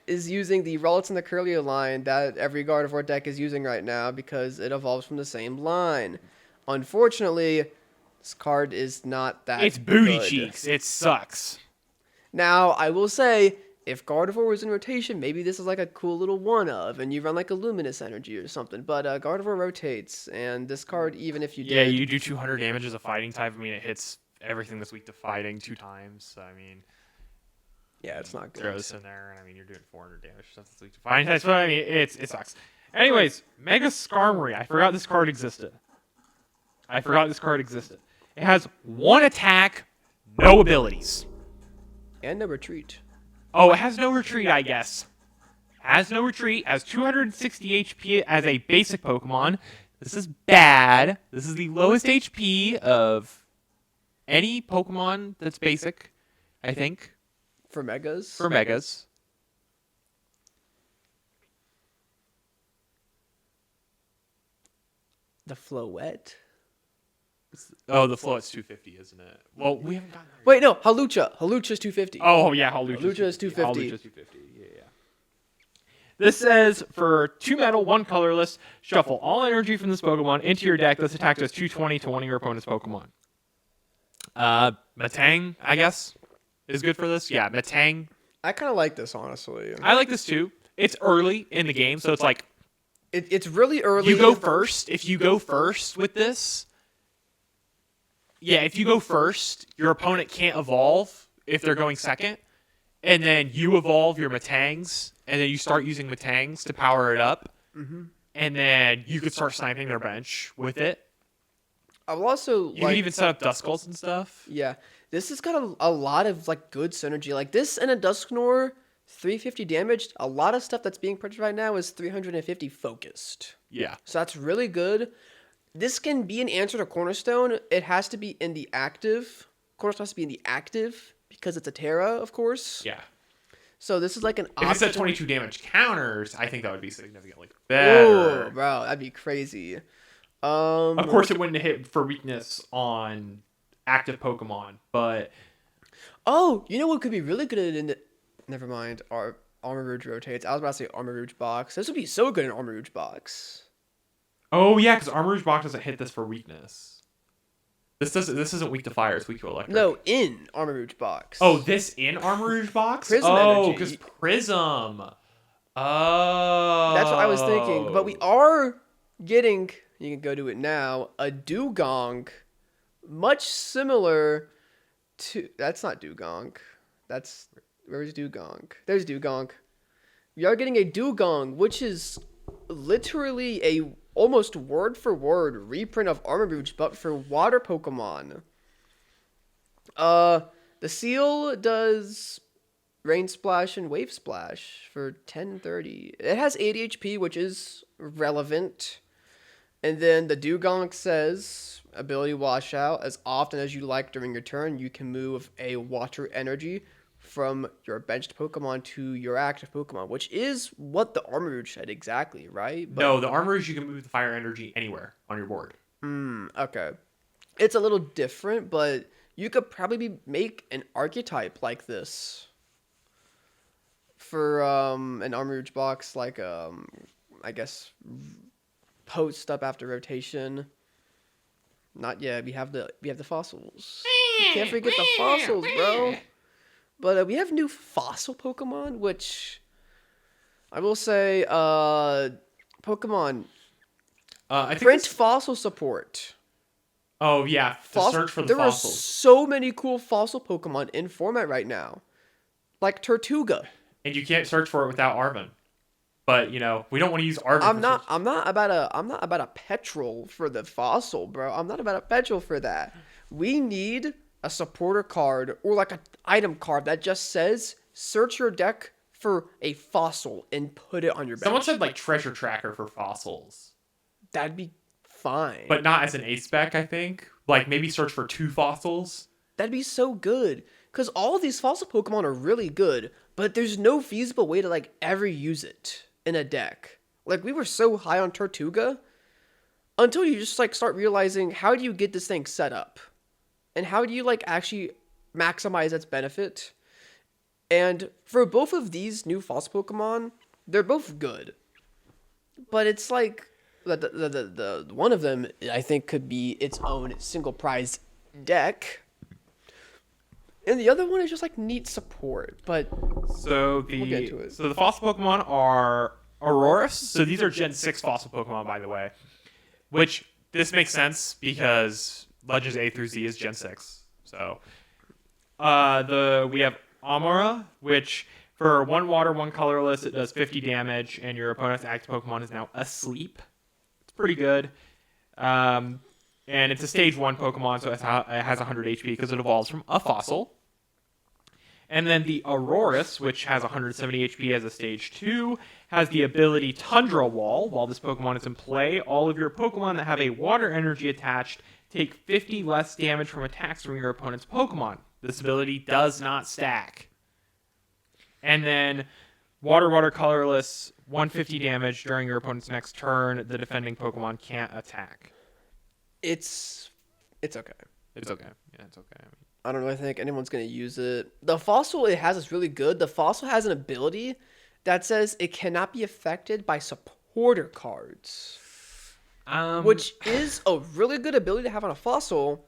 is using the Rowlets and the Curlier line that every Gardevoir deck is using right now because it evolves from the same line. Unfortunately, this card is not that It's booty good. cheeks. It sucks. Now, I will say, if Gardevoir was in rotation, maybe this is like a cool little one-of, and you run like a Luminous Energy or something. But Gardevoir rotates, and this card, even if you Yeah, did... you do 200 damage as a fighting type. I mean, it hits everything that's weak to fighting 2 times. So, I mean, Yeah, it's not good. throw this in there, and I mean, you're doing 400 damage. Stuff that's weak to fighting types. But I mean, it sucks. Anyways, Mega Skarmory. I forgot this card existed. It has 1 attack, no abilities. And no retreat. Oh, it has no retreat, I guess. Has 260 HP as a basic Pokemon. This is bad. This is the lowest HP of any Pokemon that's basic, I think, For Megas? for Megas. The Floette? Oh, the Floet's 250, isn't it? Well, we haven't gotten there. Wait, no, Halucha. Halucha's 250. Oh, yeah, Hawlucha. Hawlucha is 250. Hawlucha's 250, yeah. This says, for 2 metal, 1 colorless, shuffle all energy from this Pokemon into your deck. This attack does 220 to one of your opponent's Pokemon. Matang, I guess, is good for this. Yeah, Matang. I kind of like this, honestly. I like this too. It's early in the game, so it's like, It's really early. you go first. If you go first with this, yeah, if you go first, your opponent can't evolve if they're going second. And then you evolve your Matangs, and then you start using Matangs to power it up. Mm-hmm. And then you could start sniping their bench with it. I will also You can even set up Duskulls and stuff. Yeah, this has got a lot of like good synergy. Like this and a Dusknoir, 350 damage. A lot of stuff that's being purchased right now is 350 focused. Yeah. So that's really good. This can be an answer to Cornerstone. It has to be in the active. Cornerstone has to be in the active because it's a Terra, of course. Yeah. So this is like an If it said option. 22 damage counters, I think that would be significantly better. Oh, bro, that'd be crazy. Of course, it wouldn't hit for weakness on active Pokemon, but Oh, you know what could be really good in the... Never mind. Our Armor Rouge rotates. I was about to say Armor Rouge box. This would be so good in Armor Rouge box. oh yeah, because Armor Rouge Box doesn't hit this for weakness. This isn't weak to fire; it's weak to electric. No, in Armor Rouge box. Oh, this in Armor Rouge Box? Prism oh, energy. because Prism. Oh. That's what I was thinking. But we are getting, you can go to it now, a Dugong, much similar to... That's not Dugong. That's... Where's Dugong? There's Dugong. We are getting a Dugong, which is literally a almost word for word reprint of Armor Rouge, but for water Pokemon. The Seal does Rain Splash and Wave Splash for 1030. It has 80 HP, which is relevant. And then the Dugong says, ability Washout, as often as you like during your turn, you can move a water energy from your benched Pokemon to your active Pokemon, which is what the Armor Rouge said exactly, right? But, No, the Armor Rouge, you can move the fire energy anywhere on your board. okay. It's a little different, but you could probably make an archetype like this for an Armor Rouge box, like I guess post up after rotation. Not yet. We have the fossils. You can't forget the fossils, bro. But we have new fossil Pokemon, which I will say, Pokemon I think print this- fossil support. Oh yeah, to Foss- search for the there fossils. are so many cool fossil Pokemon in format right now, like Tortuga. And you can't search for it without Arvin. But we don't want to use Arvin. I'm not about a petrol for the fossil, bro. I'm not about a petrol for that. We need a supporter card or like an item card that just says search your deck for a fossil and put it on your bench. Someone said like treasure tracker for fossils, That'd be fine. but not as an ace spec. I think like maybe search for 2 fossils. That'd be so good. Because all of these fossil Pokemon are really good, but there's no feasible way to like ever use it in a deck. Like we were so high on Tortuga until you just like start realizing how do you get this thing set up? And how do you like actually maximize its benefit? And for both of these new fossil Pokemon, they're both good. But it's like the one of them I think could be its own single prize deck. And the other one is just like neat support, but So We'll get to it. the fossil Pokemon are Aurorus. So these are Gen 6 fossil Pokemon, by the way. Which this makes sense because Legends A through Z is Gen 6. So we have Amara, which for 1 water, 1 colorless, it does 50 damage, and your opponent's active Pokemon is now asleep. It's pretty good. And it's a stage 1 Pokemon, so it has 100 HP because it evolves from a fossil. And then the Aurorus, which has 170 HP as a stage 2, has the ability Tundra Wall. While this Pokemon is in play, all of your Pokemon that have a water energy attached take 50 less damage from attacks from your opponent's Pokemon. This ability does not stack. And then Water colorless, 150 damage during your opponent's next turn. The defending Pokemon can't attack. it's okay. It's okay. Yeah, it's okay. I don't really think anyone's gonna use it. The fossil it has is really good. The fossil has an ability that says it cannot be affected by supporter cards, which is a really good ability to have on a fossil.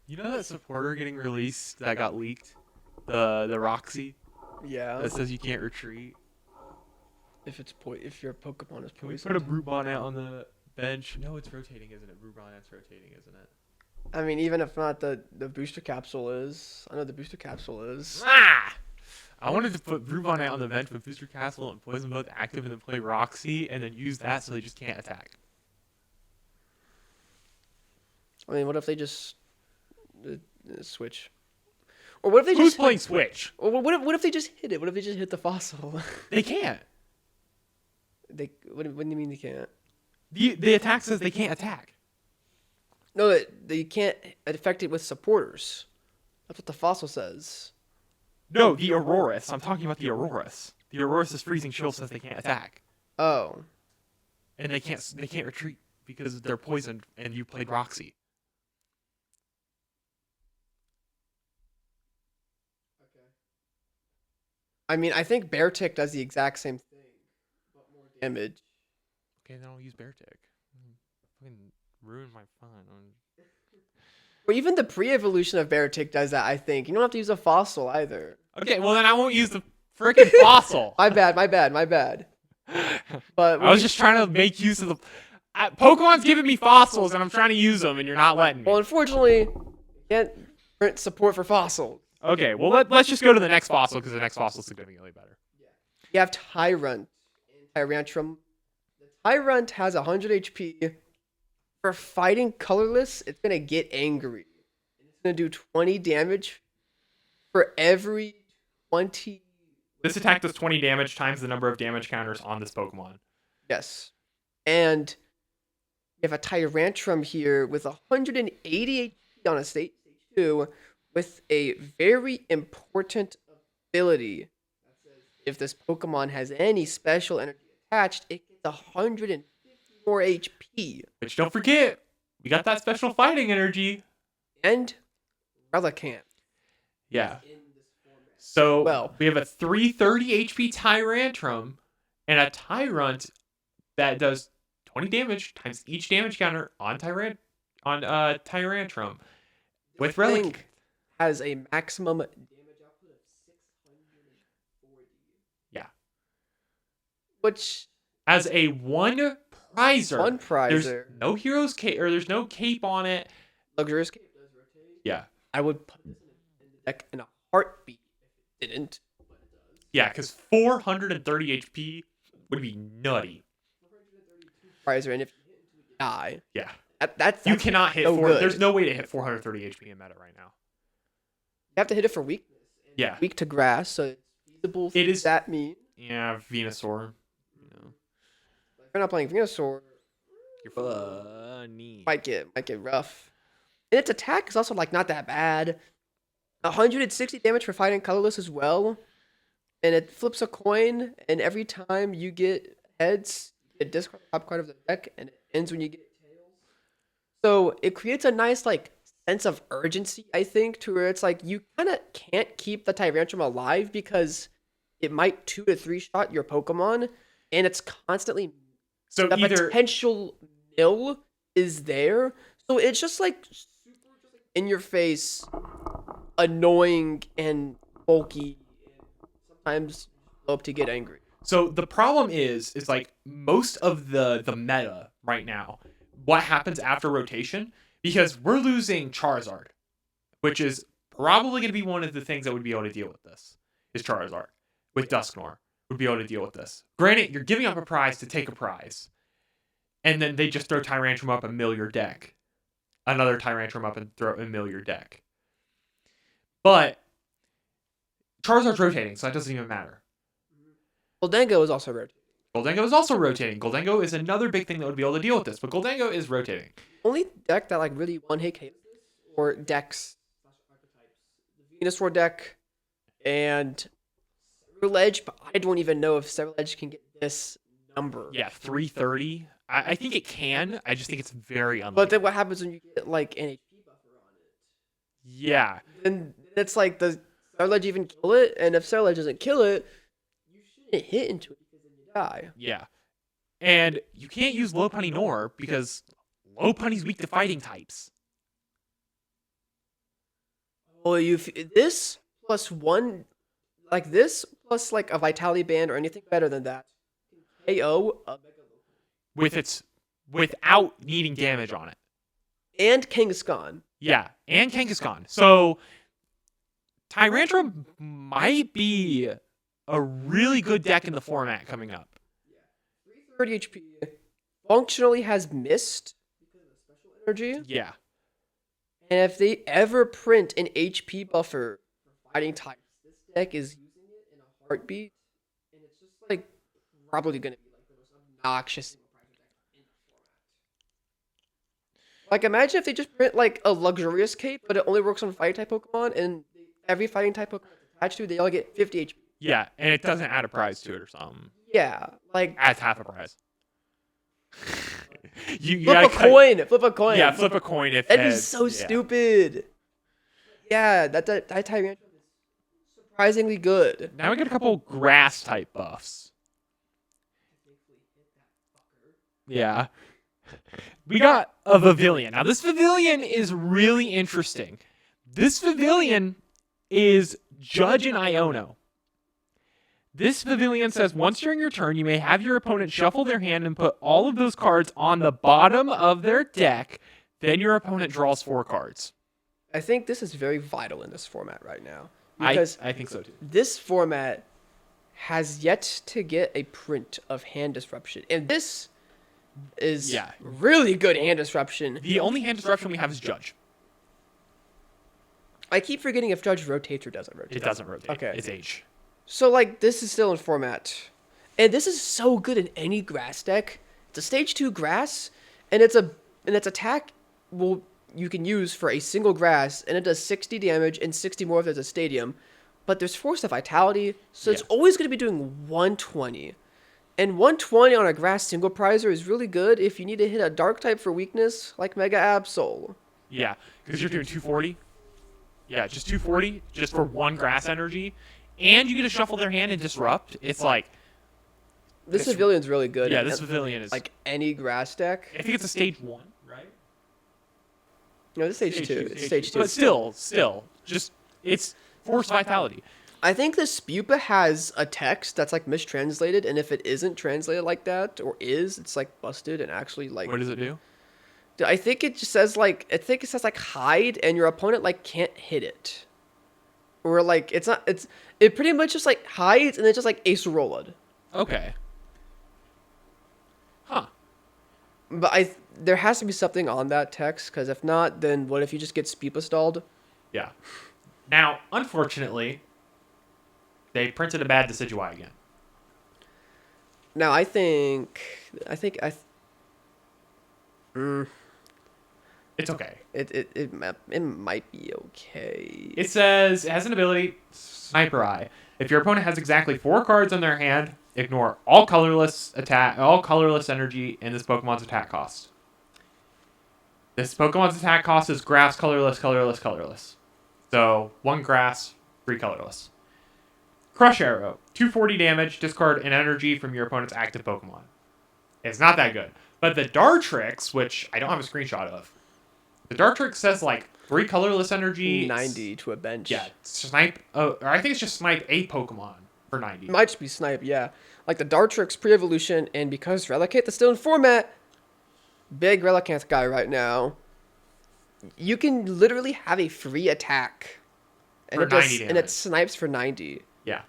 You know that supporter getting released that got leaked? The Roxy Yeah. that says you can't retreat. If your Pokemon is Can we poisoned. put a Brute Bonnet on the bench? No, it's rotating, isn't it? Brute Bonnet's rotating, isn't it? I mean, even if not, the booster capsule is. I know the booster capsule is. Ah! I wanted to put Brute Bonnet on the bench with Booster Castle and Poison both active and then play Roxy and then use that so they just can't attack. I mean, what if they just switch? Or what if they Who's just playing Switch? Or what if they just hit it? What if they just hit the fossil? They can't. What do you mean they can't? The attack says they can't attack. No, they can't affect it with supporters. That's what the fossil says. No, the Aurorus. I'm talking about the Aurorus. The Aurorus' freezing chill says they can't attack. Oh. And they can't retreat because they're poisoned and you played Roxy. I mean, I think Bear Tick does the exact same thing, but more damage. Okay, then I'll use Beartick. Fucking ruin my fun. Or even the pre-evolution of Bear Tick does that, I think. You don't have to use a fossil either. Okay, well then I won't use the freaking fossil. My bad. But I was just trying to make use of the... Pokemon's giving me fossils and I'm trying to use them and you're not letting me. Well, unfortunately, you can't print support for fossils. Okay, well let's just go to the next fossil because the next fossil is significantly better. You have Tyrunt and Tyrantrum. The Tyrunt has 100 HP. For fighting colorless, it's going to get angry. It's going to do 20 damage for every 20. This attack does 20 damage times the number of damage counters on this Pokemon. Yes. And you have a Tyrantrum here with 180 HP on a stage 2 with a very important ability. If this Pokemon has any special energy attached, it gets 150 more HP. Which don't forget, we got that special fighting energy. And Relicanth. Yeah. So Well- we have a 330 HP Tyrantrum and a Tyrunt that does 20 damage times each damage counter on Tyrantrum with Thing Relic. has a maximum damage output of Which as a one prizer. one prizer. There's no hero's cape, or there's no cape on it. Luxurious cape does rotate. Yeah. I would put this in the deck in a heartbeat if it didn't. But it does. Yeah, because 430 HP would be nutty. Prizer, and if you hit into it, you die. Yeah. That's You cannot hit so 4. good. There's no way to hit 430 HP in meta right now. You have to hit it for weakness. And Yeah. Weak to grass, so it's feasible. It is- that mean? Yeah, Venusaur. You know. If you're not playing Venusaur, You're funny. might get rough. And its attack is also like not that bad. 160 damage for fighting colorless as well. And it flips a coin, and every time you get heads, you get discard the top card of the deck, and it ends when you get tails. So it creates a nice like sense of urgency, I think, to where it's like you kind of can't keep the Tyrantrum alive because it might 2 to 3 shot your Pokemon, and it's constantly So the either potential mill is there. So it's just like super just like in your face, annoying and bulky, and sometimes blow up to get angry. So the problem is like most of the meta right now, what happens after rotation, because we're losing Charizard, which is probably going to be one of the things that would be able to deal with this, is Charizard. With Dusknoir, would be able to deal with this. Granted, you're giving up a prize to take a prize, and then they just throw Tyrantrum up and mill your deck. Another Tyrantrum up and throw and mill your deck. But Charizard's rotating, so that doesn't even matter. Goldango is also rotating. Goldango is also rotating. Goldango is another big thing that would be able to deal with this, but Goldango is rotating. Only deck that like really one hit KOs this, or decks the Venusaur deck and Ledge, but I don't even know if Ledge can get this number. Yeah, 330. I think it can. I just think it's very unlikely. But then what happens when you get like an HP buffer on it? Yeah. Then it's like, does Ledge even kill it? And if Ledge doesn't kill it, you shouldn't hit into it because then you die. Yeah. And you can't use Lopunny Nor because Lopunny's weak to fighting types. Well, this plus one, like this plus like a Vitality Band or anything better than that, can KO a Mega Lopunny. Without needing damage on it. And Kangaskhan. Yeah, and Kangaskhan. So Tyrantrum might be a really good deck in the format coming up. 330 HP. Functionally has missed because of the special energy. Yeah. And if they ever print an HP buffer for fighting types, this deck is using it in a heartbeat. And it's just like probably going to be like the most obnoxious deck in the format. Like imagine if they just print like a luxurious cape, but it only works on fighting type Pokemon, and every fighting type Pokemon it's attached to, they all get 50 HP. Yeah, and it doesn't add a prize to it or something. Yeah, like Adds half a prize. you flip gotta a coin. Flip a coin. Yeah, flip a coin if That'd be heads. so Yeah. stupid. Yeah, that Tyrantrum is surprisingly good. Now we got a couple grass type buffs. Yeah. We got a Pavilion. Now this Pavilion is really interesting. This Pavilion is Judge and Iono. This Pavilion says once during your turn, you may have your opponent shuffle their hand and put all of those cards on the bottom of their deck. Then your opponent draws 4 cards. I think this is very vital in this format right now. Because I think so too. this format has yet to get a print of hand disruption. And this is really good hand disruption. The only hand disruption we have is Judge. I keep forgetting if Judge rotates or doesn't rotate. It doesn't rotate. Okay. It's H. So, like, this is still in format. And this is so good in any grass deck. It's a stage 2 grass, and its attack you can use for a single grass, and it does 60 damage and 60 more if there's a stadium. But there's Force of Vitality, so it's always going to be doing 120. And 120 on a grass single prizer is really good if you need to hit a dark type for weakness, like Mega Absol. Yeah, because you're doing 240. Yeah, just 240, just for 1 grass energy. And you get to shuffle their hand and disrupt. It's like... This Pavilion's really good. Yeah, this Pavilion is... Like any grass deck. I think it's a stage 1, right? No, this is stage 2. It's stage 2. But still, just... It's Force Vitality. I think the Spupa has a text that's like mistranslated, and if it isn't translated like that, or is, it's like busted and actually like. What does it do? I think it just says like hide, and your opponent like can't hit it, or like it pretty much just like hides and then just like ace rolled. Okay. Huh. But there has to be something on that text, because if not, then what if you just get Spupa stalled? Yeah. Now, unfortunately, they printed a bad Decidueye again. Now I think It's okay. it might be okay. It says it has an ability, Sniper Eye. If your opponent has exactly 4 cards in their hand, ignore all colorless energy, and this Pokemon's attack cost. This Pokemon's attack cost is grass, colorless, colorless, colorless. So 1 grass, 3 colorless. Crush Arrow, 240 damage, discard an energy from your opponent's active Pokemon. It's not that good. But the Dartrix, which I don't have a screenshot of, the Dartrix says like 3 colorless energy. 90 to a bench. Yeah, snipe. Or I think it's just snipe a Pokemon for 90. Might just be snipe, yeah. Like the Dartrix pre-evolution, and because Relicanth is still in format, big Relicanth guy right now, you can literally have a free attack. And For it does, 90 and it snipes for 90. Yeah.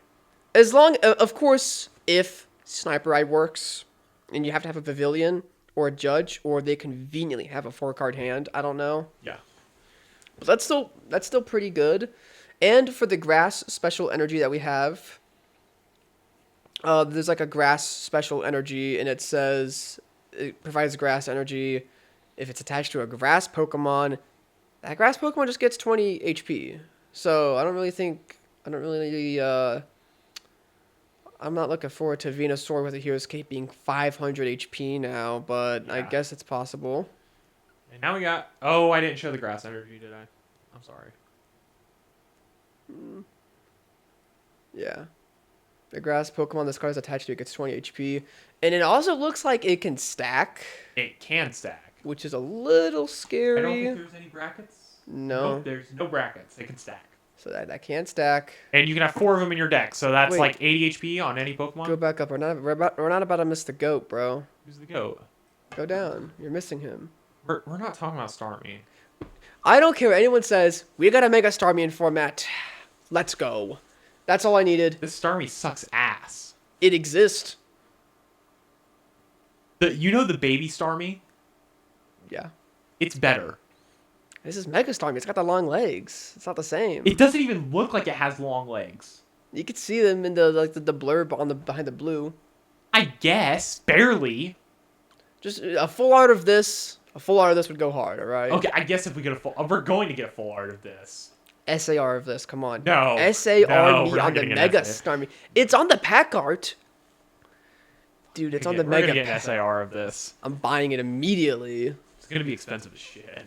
As long, of course, if Sniper Eye works, and you have to have a Pavilion, or a Judge, or they conveniently have a 4-card hand, I don't know. Yeah. But that's still pretty good. And for the grass special energy that we have, there's like a grass special energy, and it says it provides grass energy if it's attached to a grass Pokemon. That grass Pokemon just gets 20 HP. So I'm not looking forward to Venusaur with a Hero's Cape being 500 HP now, but I Yeah. guess it's possible. And now we got... Oh, I didn't show the grass energy, did I? I'm sorry. Yeah. The grass Pokemon this card is attached to it gets 20 HP. And it also looks like it can stack, It can stack. which is a little scary. I don't think there's any brackets. No. Nope, there's no brackets. They can stack. So that can't stack. And you can have 4 of them in your deck, so that's Wait. like 80 HP on any Pokemon. Go back up. We're not about to miss the goat, bro. Who's the goat? Go down. You're missing him. We're not talking about Starmie. I don't care what anyone says. We got to make a Starmie in format. Let's go. That's all I needed. This Starmie sucks ass. It exists. You know the baby Starmie? Yeah. It's better. This is Mega Starmie. It's got the long legs. It's not the same. It doesn't even look like it has long legs. You could see them in the blurb on behind the blue. I guess. Barely. Just a full art of this. A full art of this would go hard, all right? Okay, I guess if we get a full... We're going to get a full art of this. SAR of this, come on. No. SAR No, me we're not on the getting an Mega SA. Starmie. It's on the pack art. Dude, it's on the We're Mega gonna get an pack. SAR of this. I'm buying it immediately. It's gonna be expensive as shit.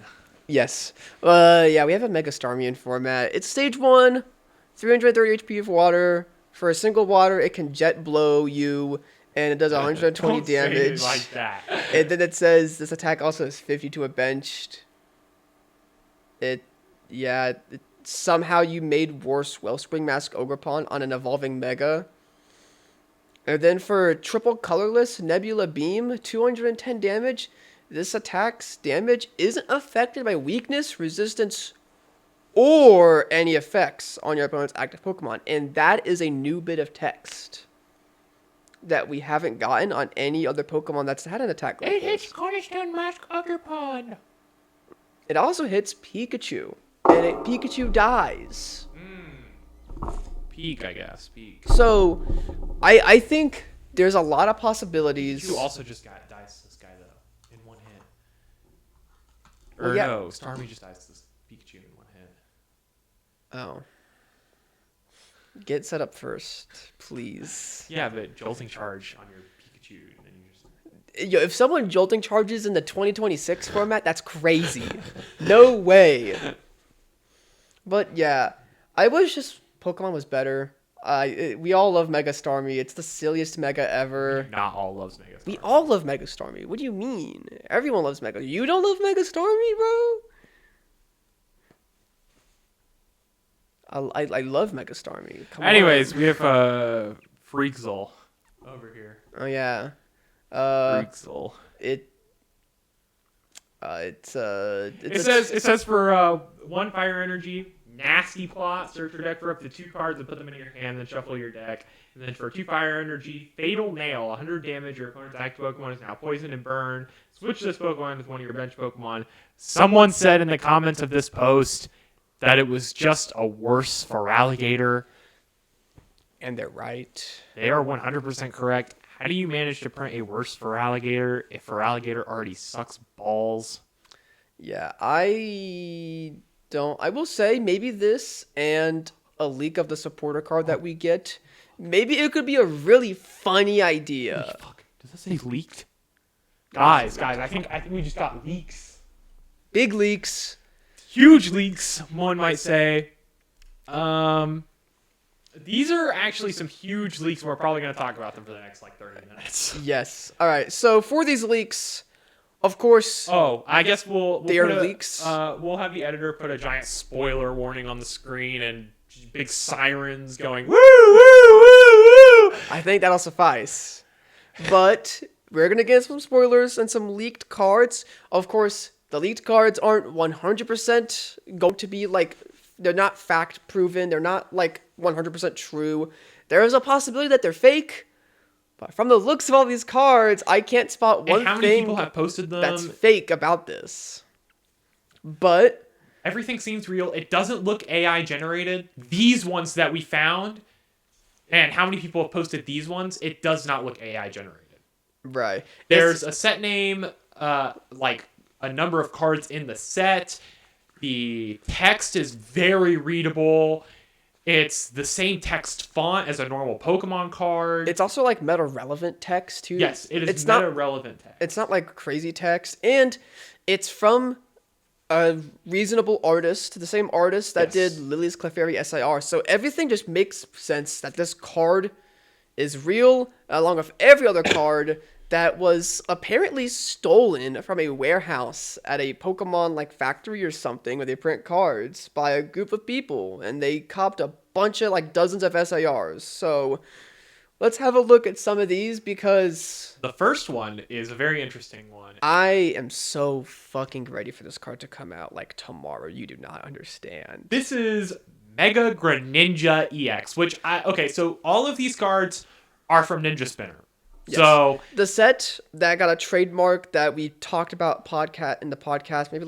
Yes. Yeah, we have a Mega Starmie in format. It's stage 1, 330 HP of water. For a single water, it can jet blow you, and it does 120 Don't say it damage. like that. And then it says this attack also has 50 to a benched. Somehow you made worse Wellspring Mask Ogerpon on an evolving Mega. And then for triple colorless Nebula Beam, 210 damage. This attack's damage isn't affected by weakness, resistance, or any effects on your opponent's active Pokemon. And that is a new bit of text that we haven't gotten on any other Pokemon that's had an attack like this. Cornerstone Mask Ogerpon. It also hits Pikachu, and Pikachu dies. Peak, I guess. Peak. So, I think there's a lot of possibilities. You also just got dice this guy though in 1 hit. Well, Or yeah. no, Starmie just dies this Pikachu in 1 hit. Oh. Get set up first, please. Yeah, but jolting charge on your Pikachu, and then you just... Yo, if someone jolting charges in the 2026 format, that's crazy. No way. But yeah, I wish this Pokemon was better. We all love Mega Starmie. It's the silliest Mega ever. Not all loves Mega. We all love Mega Starmie. What do you mean? Everyone loves Mega. You don't love Mega Starmie, bro? I love Mega Starmie. Come Anyways, on. we have Freakzol over here. Oh yeah. Freakzol. It. It says for 1 fire energy, nasty plot, search your deck for up to 2 cards and put them in your hand, then shuffle your deck. And then for 2 fire energy, fatal nail, 100 damage. Your opponent's active Pokemon is now poisoned and burned. Switch this Pokemon with one of your bench Pokemon. Someone said in the comments of this post that it was just a worse Feraligatr. And they're right. They are 100% correct. How do you manage to print a worse Feraligatr if Feraligatr already sucks balls? Yeah, I don't. I will say maybe this and a leak of the supporter card that we get. Maybe it could be a really funny idea. Fuck. Does that say leaked? Guys, I think we just got leaks. Big leaks. Huge leaks, one might say. These are actually some huge leaks. We're probably going to talk about them for the next 30 minutes. Yes. All right. So for these leaks, of course. Oh, I guess we'll they are leaks. We'll have the editor put a giant spoiler warning on the screen and big sirens going woo woo woo woo. I think that'll suffice. But we're gonna get some spoilers and some leaked cards. Of course, the leaked cards aren't 100% going to be they're not fact proven. They're not 100% true. There is a possibility that they're fake. But from the looks of all these cards, I can't spot one and how many thing people have posted them? that's fake about this. But everything seems real. It doesn't look AI generated. These ones that we found, and how many people have posted these ones, it does not look AI generated. right. There's a set name, like a number of cards in the set. The text is very readable. It's the same text font as a normal Pokemon card. It's also meta relevant text too. Yes, it is it's meta not, relevant text. It's not crazy text, and it's from a reasonable artist, the same artist that did Lily's Clefairy SIR. So everything just makes sense that this card is real, along with every other card that was apparently stolen from a warehouse at a Pokemon factory or something where they print cards by a group of people, and they copped a bunch of dozens of SIRs. So let's have a look at some of these because the first one is a very interesting one. I am so fucking ready for this card to come out tomorrow. You do not understand. This is Mega Greninja EX, so all of these cards are from Ninja Spinner. Yes. So the set that got a trademark that we talked about in the podcast maybe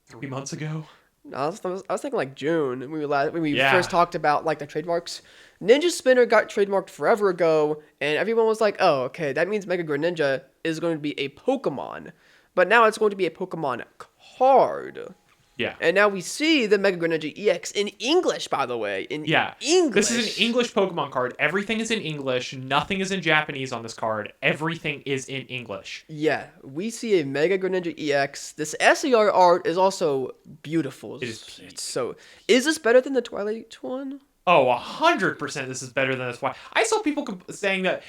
3 months ago. I was thinking June when we Yeah. first talked about the trademarks. Ninja Spinner got trademarked forever ago, and everyone was like, "Oh, okay, that means Mega Greninja is going to be a Pokemon," but now it's going to be a Pokemon card. Yeah. And now we see the Mega Greninja EX in English, by the way. English. This is an English Pokemon card. Everything is in English. Nothing is in Japanese on this card. Everything is in English. Yeah, we see a Mega Greninja EX. This SER art is also beautiful. It is peak. Is this better than the Twilight one? Oh, 100% this is better than this. Why? I saw people saying that,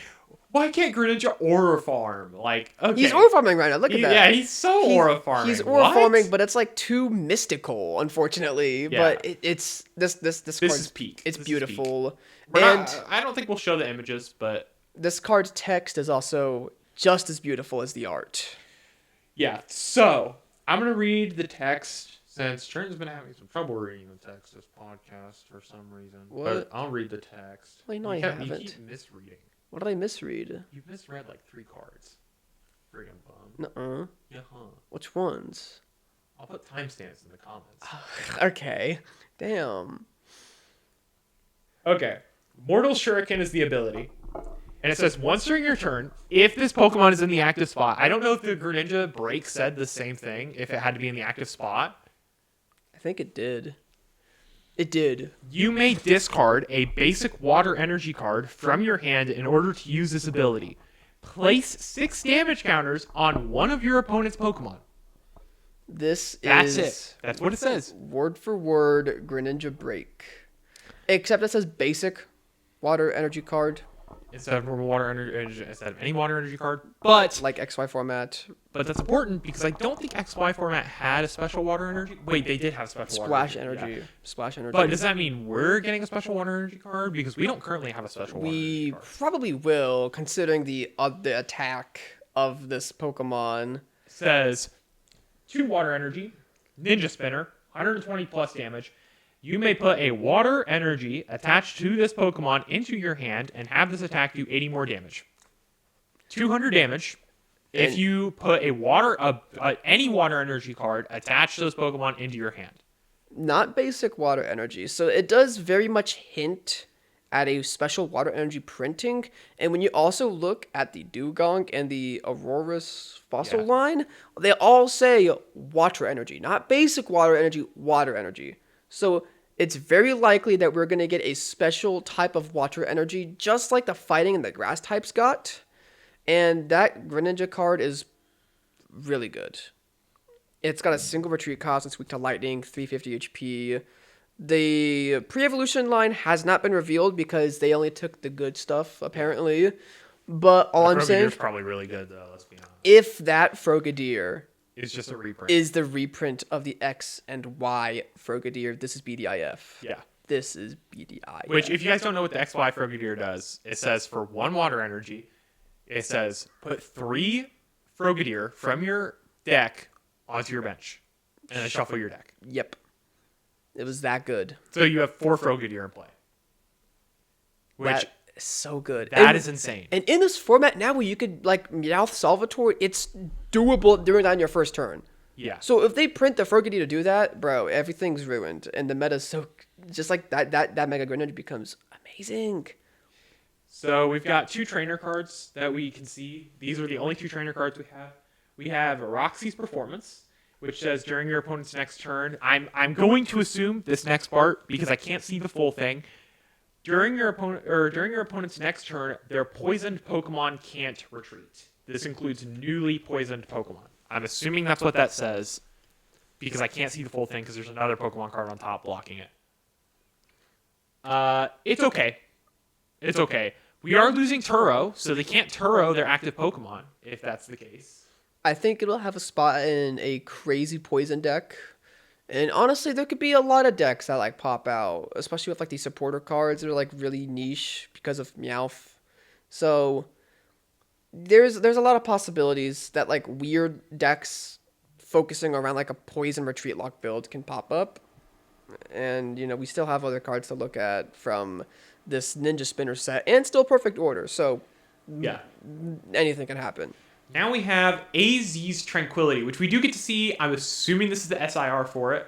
why can't Greninja Aura Farm? Okay. He's Aura Farming right now. Look at that. Yeah, he's Aura Farming. He's Aura Farming, but it's too mystical, unfortunately. Yeah. But it's this This card is peak. It's This is beautiful. peak. And I don't think we'll show the images, but this card's text is also just as beautiful as the art. yeah. So I'm gonna read the text since Trenton's been having some trouble reading the text this podcast for some reason. What? But I'll read the text. Well, no, I You haven't. keep misreading. What did I misread? You misread 3 cards. Friggin' bum. Nuh-uh. Yeah, Which ones? I'll put timestamps in the comments. Okay. Damn. Okay. Mortal Shuriken is the ability. And it says, once during your turn, if this Pokemon is in the active spot, I don't know if the Greninja break said the same thing, if it had to be in the active spot. I think it did. It did. You may discard a basic water energy card from your hand in order to use this ability. Place 6 damage counters on one of your opponent's Pokemon. That's That's it. That's what it says. Word for word Greninja break. Except it says basic water energy card. instead of normal water energy, instead of any water energy card. But Like XY format. that's important because I don't think XY format had a special water energy. Wait, they did have special Splash water energy. yeah. Splash energy. But does that mean we're getting a special water energy card? Because we don't currently have a special water energy We card. probably will, considering the attack of this Pokemon. It says 2 water energy, ninja spinner, 120 plus damage. You may put a water energy attached to this Pokemon into your hand and have this attack do 80 more damage. 200 damage if And- you put any water energy card attached to this Pokemon into your hand. Not basic water energy. So it does very much hint at a special water energy printing. And when you also look at the Dugong and the Aurora's fossil Yeah. line, they all say water energy. Not basic water energy, water energy. So it's very likely that we're going to get a special type of water energy, just like the fighting and the grass types got. And that Greninja card is really good. It's got a single retreat cost, it's weak to lightning, 350 HP. The pre-evolution line has not been revealed because they only took the good stuff, apparently. But all I'm saying, probably really good though. Let's be honest. if that Frogadier It's just a reprint. is the reprint of the X and Y Frogadier, this is BDIF. Yeah. This is BDIF. Which, if you guys don't know what the XY Frogadier does, it says for 1 water energy, it says put 3 Frogadier from your deck onto your bench, and then shuffle your deck. Yep. It was that good. So you have 4 Frogadier in play. Which, That is so good. that is insane. And in this format now where you could, like, Meowth Salvatore, it's doable during that on your first turn. Yeah. So if they print the Frogadier to do that, bro, everything's ruined. And the meta's so... Just like that Mega Greninja becomes amazing. So we've got 2 trainer cards that we can see. These are the only 2 trainer cards we have. We have Roxy's Performance, which says during your opponent's next turn. I'm going to assume this next part because I can't see the full thing. During your opponent's next turn, their poisoned Pokemon can't retreat. This includes newly poisoned Pokemon. I'm assuming that's what that says because I can't see the full thing because there's another Pokemon card on top blocking it. It's okay. It's okay. We are losing Turo, so they can't Turo their active Pokemon, if that's the case. I think it'll have a spot in a crazy poison deck. And honestly, there could be a lot of decks that like pop out, especially with like these supporter cards that are like really niche because of Meowth. So there's a lot of possibilities that like weird decks focusing around like a poison retreat lock build can pop up. And, you know, we still have other cards to look at from this Ninja Spinner set and still Perfect Order. So Yeah. anything can happen. Now we have AZ's Tranquility, which we do get to see. I'm assuming this is the SIR for it.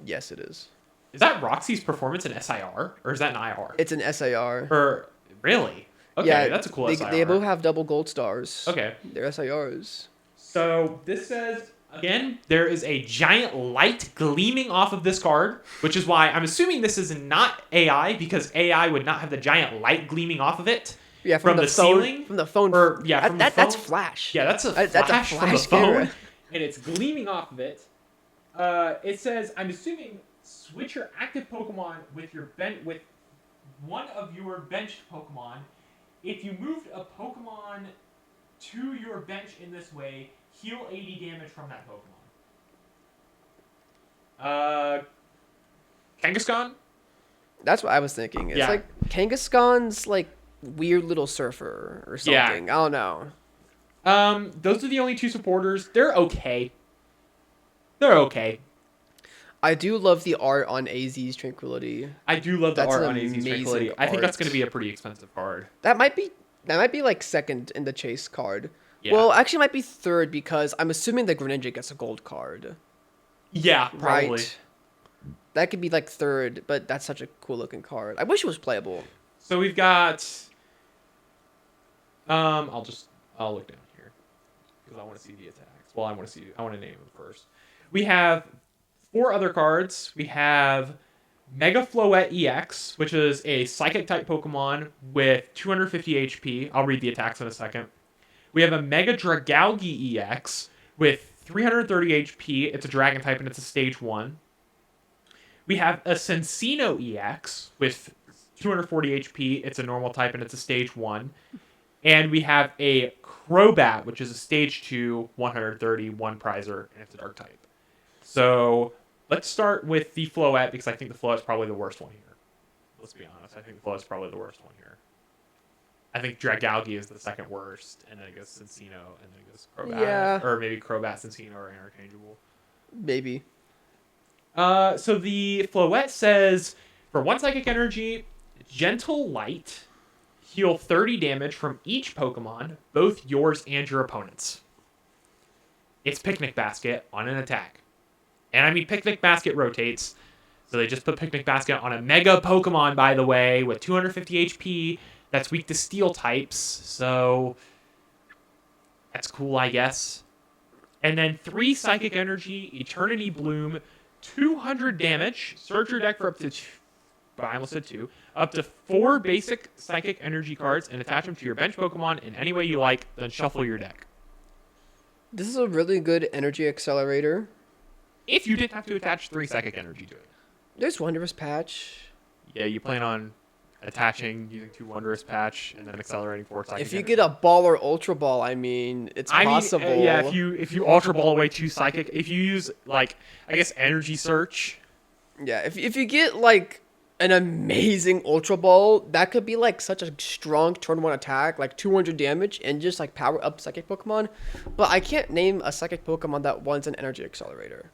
Yes, it is. Is that Roxy's Performance in SIR? Or is that an IR? It's an SIR. Or, really? Okay, Yeah, that's a cool they, SIR. They both have double gold stars. Okay. They're SIRs. So this says, again, there is a giant light gleaming off of this card, which is why I'm assuming this is not AI, because AI would not have the giant light gleaming off of it. Yeah, from the phone, ceiling? From the phone. Or, yeah, from the That's phone? flash. Yeah, that's a That's flash, a from the flash phone, camera. and it's gleaming off of it. It says, I'm assuming, switch your active Pokemon with one of your benched Pokemon. If you moved a Pokemon to your bench in this way, heal 80 damage from that Pokemon. Kangaskhan? That's what I was thinking. It's Yeah. like Kangaskhan's like weird little surfer or Yeah. something. I don't know. Those are the only 2 supporters. They're okay. They're okay. I do love the art on AZ's Tranquility. I do love the That's art an on AZ's amazing Tranquility. I think that's art. going to be a pretty expensive card. That might be like second in the chase card. Yeah. Well, actually, it might be third because I'm assuming the Greninja gets a gold card. Yeah, probably. Right. That could be like third, but that's such a cool looking card. I wish it was playable. So we've got. I'll look down here because I want to see the attacks. Well, I want to name them first. We have 4 other cards. We have Mega Floette EX, which is a Psychic type Pokemon with 250 HP. I'll read the attacks in a second. We have a Mega Dragalge EX with 330 HP. It's a Dragon type and it's a Stage 1. We have a Sensino EX with 240 HP. It's a normal type, and it's a stage 1. And we have a Crobat, which is a stage 2, 130, 1 prizer, and it's a dark type. So let's start with the Floette, because I think the Floette's probably the worst one here. Let's be honest. I think the Floette's probably the worst one here. I think Dragalge is the second worst, and then it goes Cincino, and then it goes Crobat. Yeah. Or maybe Crobat, Cincino are interchangeable. Maybe. So the Floette says, for 1 psychic energy, Gentle Light, heal 30 damage from each Pokemon, both yours and your opponent's. It's Picnic Basket on an attack. And I mean, Picnic Basket rotates, so they just put Picnic Basket on a Mega Pokemon, by the way, with 250 HP, that's weak to Steel types, so that's cool, I guess. And then 3 Psychic Energy, Eternity Bloom, 200 damage, search your deck for up to I almost said 2, up to 4 basic Psychic Energy cards and attach them to your bench Pokemon in any way you like, then shuffle your deck. This is a really good energy accelerator. If you didn't have to attach 3 Psychic Energy to it. There's Wondrous Patch. Yeah, you plan on attaching using 2 Wondrous Patch and then accelerating 4 Psychic If you Energy. get a Ball or Ultra Ball, I mean, it's possible. Yeah, if you Ultra Ball away 2 Psychic, if you use, like, I guess Energy Search. Yeah, if you get, like, an amazing Ultra Ball, that could be, like, such a strong turn 1 attack, like 200 damage, and just, like, power up Psychic Pokemon. But I can't name a Psychic Pokemon that wants an Energy Accelerator.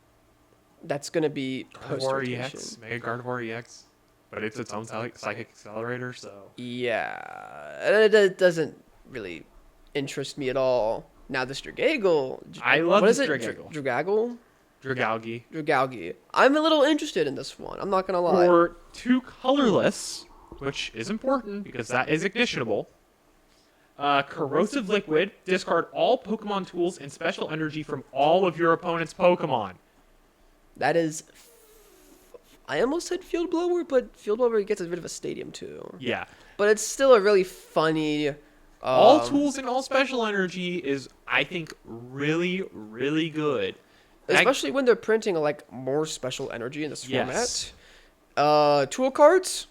That's going to be Gardevoir post-rotation. EX, Mega Gardevoir EX. But it's its own Psychic Accelerator, so... Yeah, it doesn't really interest me at all. Now this Dragagle... I love what this is it? Dragagle. Dragagle? Dragalge. Dragalge. I'm a little interested in this one. I'm not going to lie. Or 2 colorless, which is important because that is ignitionable. Corrosive Liquid. Discard all Pokemon tools and special energy from all of your opponent's Pokemon. That is... I almost said Field Blower, but Field Blower gets rid of a stadium too. Yeah. But it's still a really funny... all tools and all special energy is, I think, really, really good. Especially when they're printing like more special energy in this Yes. format. Tool cards,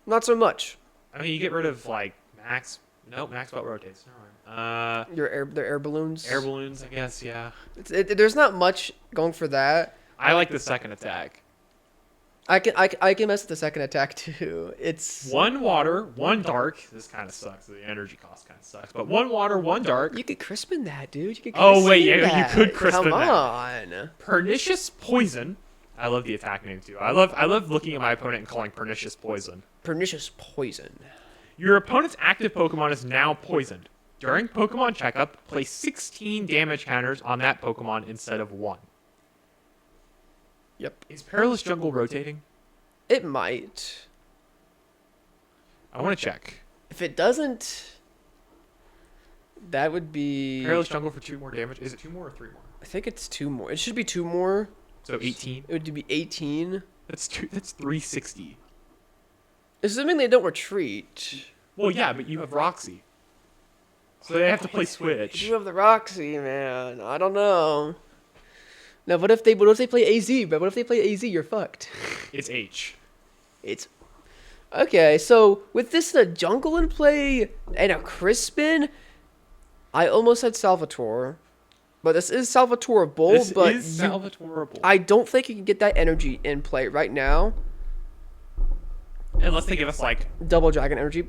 not so much. I mean, you get rid of, like, Max... Nope, Max Belt rotates. Never mind. Their air balloons. Air balloons, I guess, yeah. There's not much going for that. I like the second attack. I can mess with the second attack too. It's 1 water, 1 dark. This kind of sucks. The energy cost kind of sucks. But 1 water, 1 dark. you could crispin that, dude. You could Oh, wait, crispin yeah, you that. could crispin Come that. on. Pernicious Poison. I love the attack name too. I love looking at my opponent and calling Pernicious Poison. Pernicious Poison. Your opponent's active Pokemon is now poisoned. During Pokemon checkup, place 16 damage counters on that Pokemon instead of 1. Yep. Is Perilous Jungle rotating? It might. I want to check. If it doesn't, that would be... Perilous Jungle for 2 more damage. Is it 2 more or 3 more? I think it's 2 more. It should be 2 more. So 18. It would be 18. That's 360. Assuming they don't retreat. Well, yeah, but you have Roxy. So they have to play Switch. You have the Roxy, man. I don't know. Now, what if they play AZ? But what if they play AZ? You're fucked. It's H. It's okay. So with this in a jungle in play and a Crispin, I almost said Salvatore, but this is Salvatore Bull. This but is Salvatore Bull. I don't think you can get that energy in play right now. Unless they give us, like... Double Dragon energy.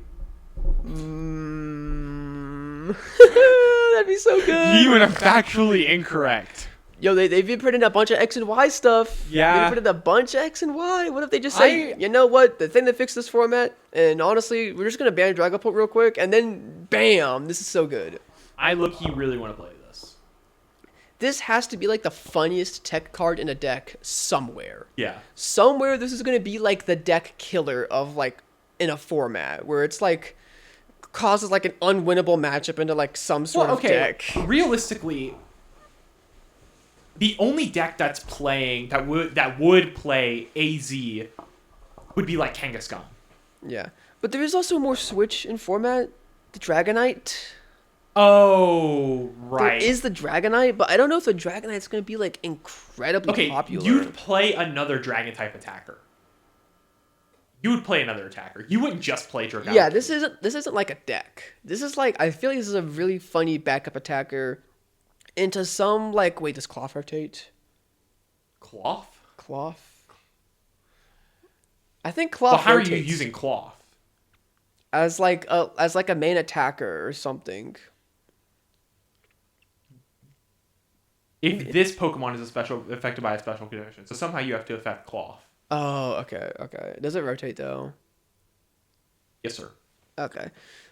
That'd be so good. You are factually incorrect. Yo, they've been printing a bunch of X and Y stuff. Yeah. They've printed a bunch of X and Y. What if they just say, you know what, the thing that fixed this format, and honestly, we're just going to ban Dragapult real quick, and then, bam, this is so good. I low-key really want to play this. This has to be like the funniest tech card in a deck somewhere. Yeah. Somewhere this is going to be like the deck killer of like, in a format, where it's like, causes like an unwinnable matchup into like some sort of deck. Realistically, the only deck that's playing that would play AZ would be like Kangaskhan. Yeah. But there is also more Switch in format. The Dragonite. Oh, right. There is the Dragonite, but I don't know if the Dragonite's going to be like incredibly popular. You'd play another Dragon type attacker. You would play another attacker. You wouldn't just play Dragon. Yeah, this isn't like a deck. This is like, I feel like this is a really funny backup attacker into some like, wait, does Cloth rotate? Cloth? Cloth? I think Cloth Well, how rotates are you using Cloth? as like a main attacker or something. If this Pokemon is affected by a special condition, so somehow you have to affect Cloth. Oh, okay. Does it rotate though? Yes, sir. Okay.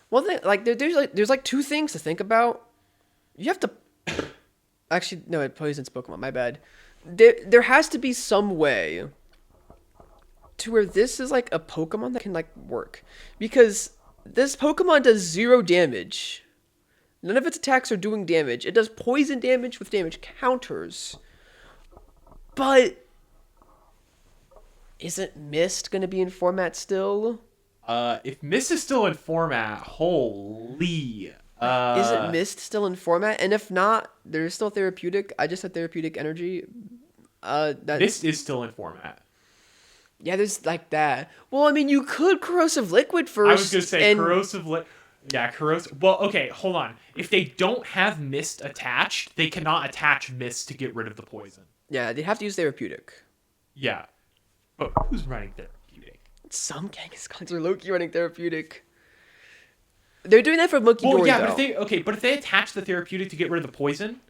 One thing, like there's like two things to think about. You have to actually no, it poisons Pokemon. My bad. There has to be some way to where this is like a Pokemon that can like work, because this Pokemon does 0 damage. None of its attacks are doing damage. It does poison damage with damage counters. But isn't Mist gonna be in format still? If Mist is still in format, holy. Isn't Mist still in format? And if not, there's still therapeutic. I just had therapeutic energy. Mist is still in format. Yeah, there's like that. Well, I mean, you could corrosive liquid first. I was gonna say corrosive corrosive. Well, okay, hold on. If they don't have Mist attached, they cannot attach Mist to get rid of the poison. Yeah, they have to use therapeutic. Yeah, but who's running therapeutic? Some Kangaskhan's are low-key running therapeutic. They're doing that for Monkey Well, Dory, yeah, though. but if they attach the therapeutic to get rid of the poison,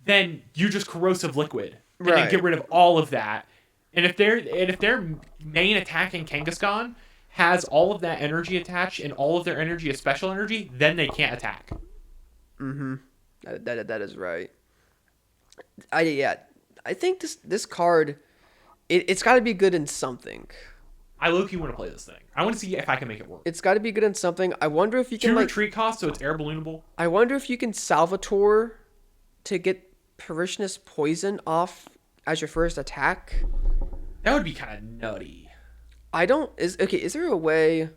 then you just corrosive liquid and then Right. get rid of all of that. And if their main attacking Kangaskhan has all of that energy attached and all of their energy is special energy, then they can't attack. Mm-hmm. That is right. I think this card, it's got to be good in something. I low-key want to play this thing. I want to see if I can make it work. It's got to be good in something. I wonder if you can 2 like. retreat cost, so it's air balloonable. I wonder if you can Salvatore to get Parishionist Poison off as your first attack. That would be kind of nutty. Is there a way?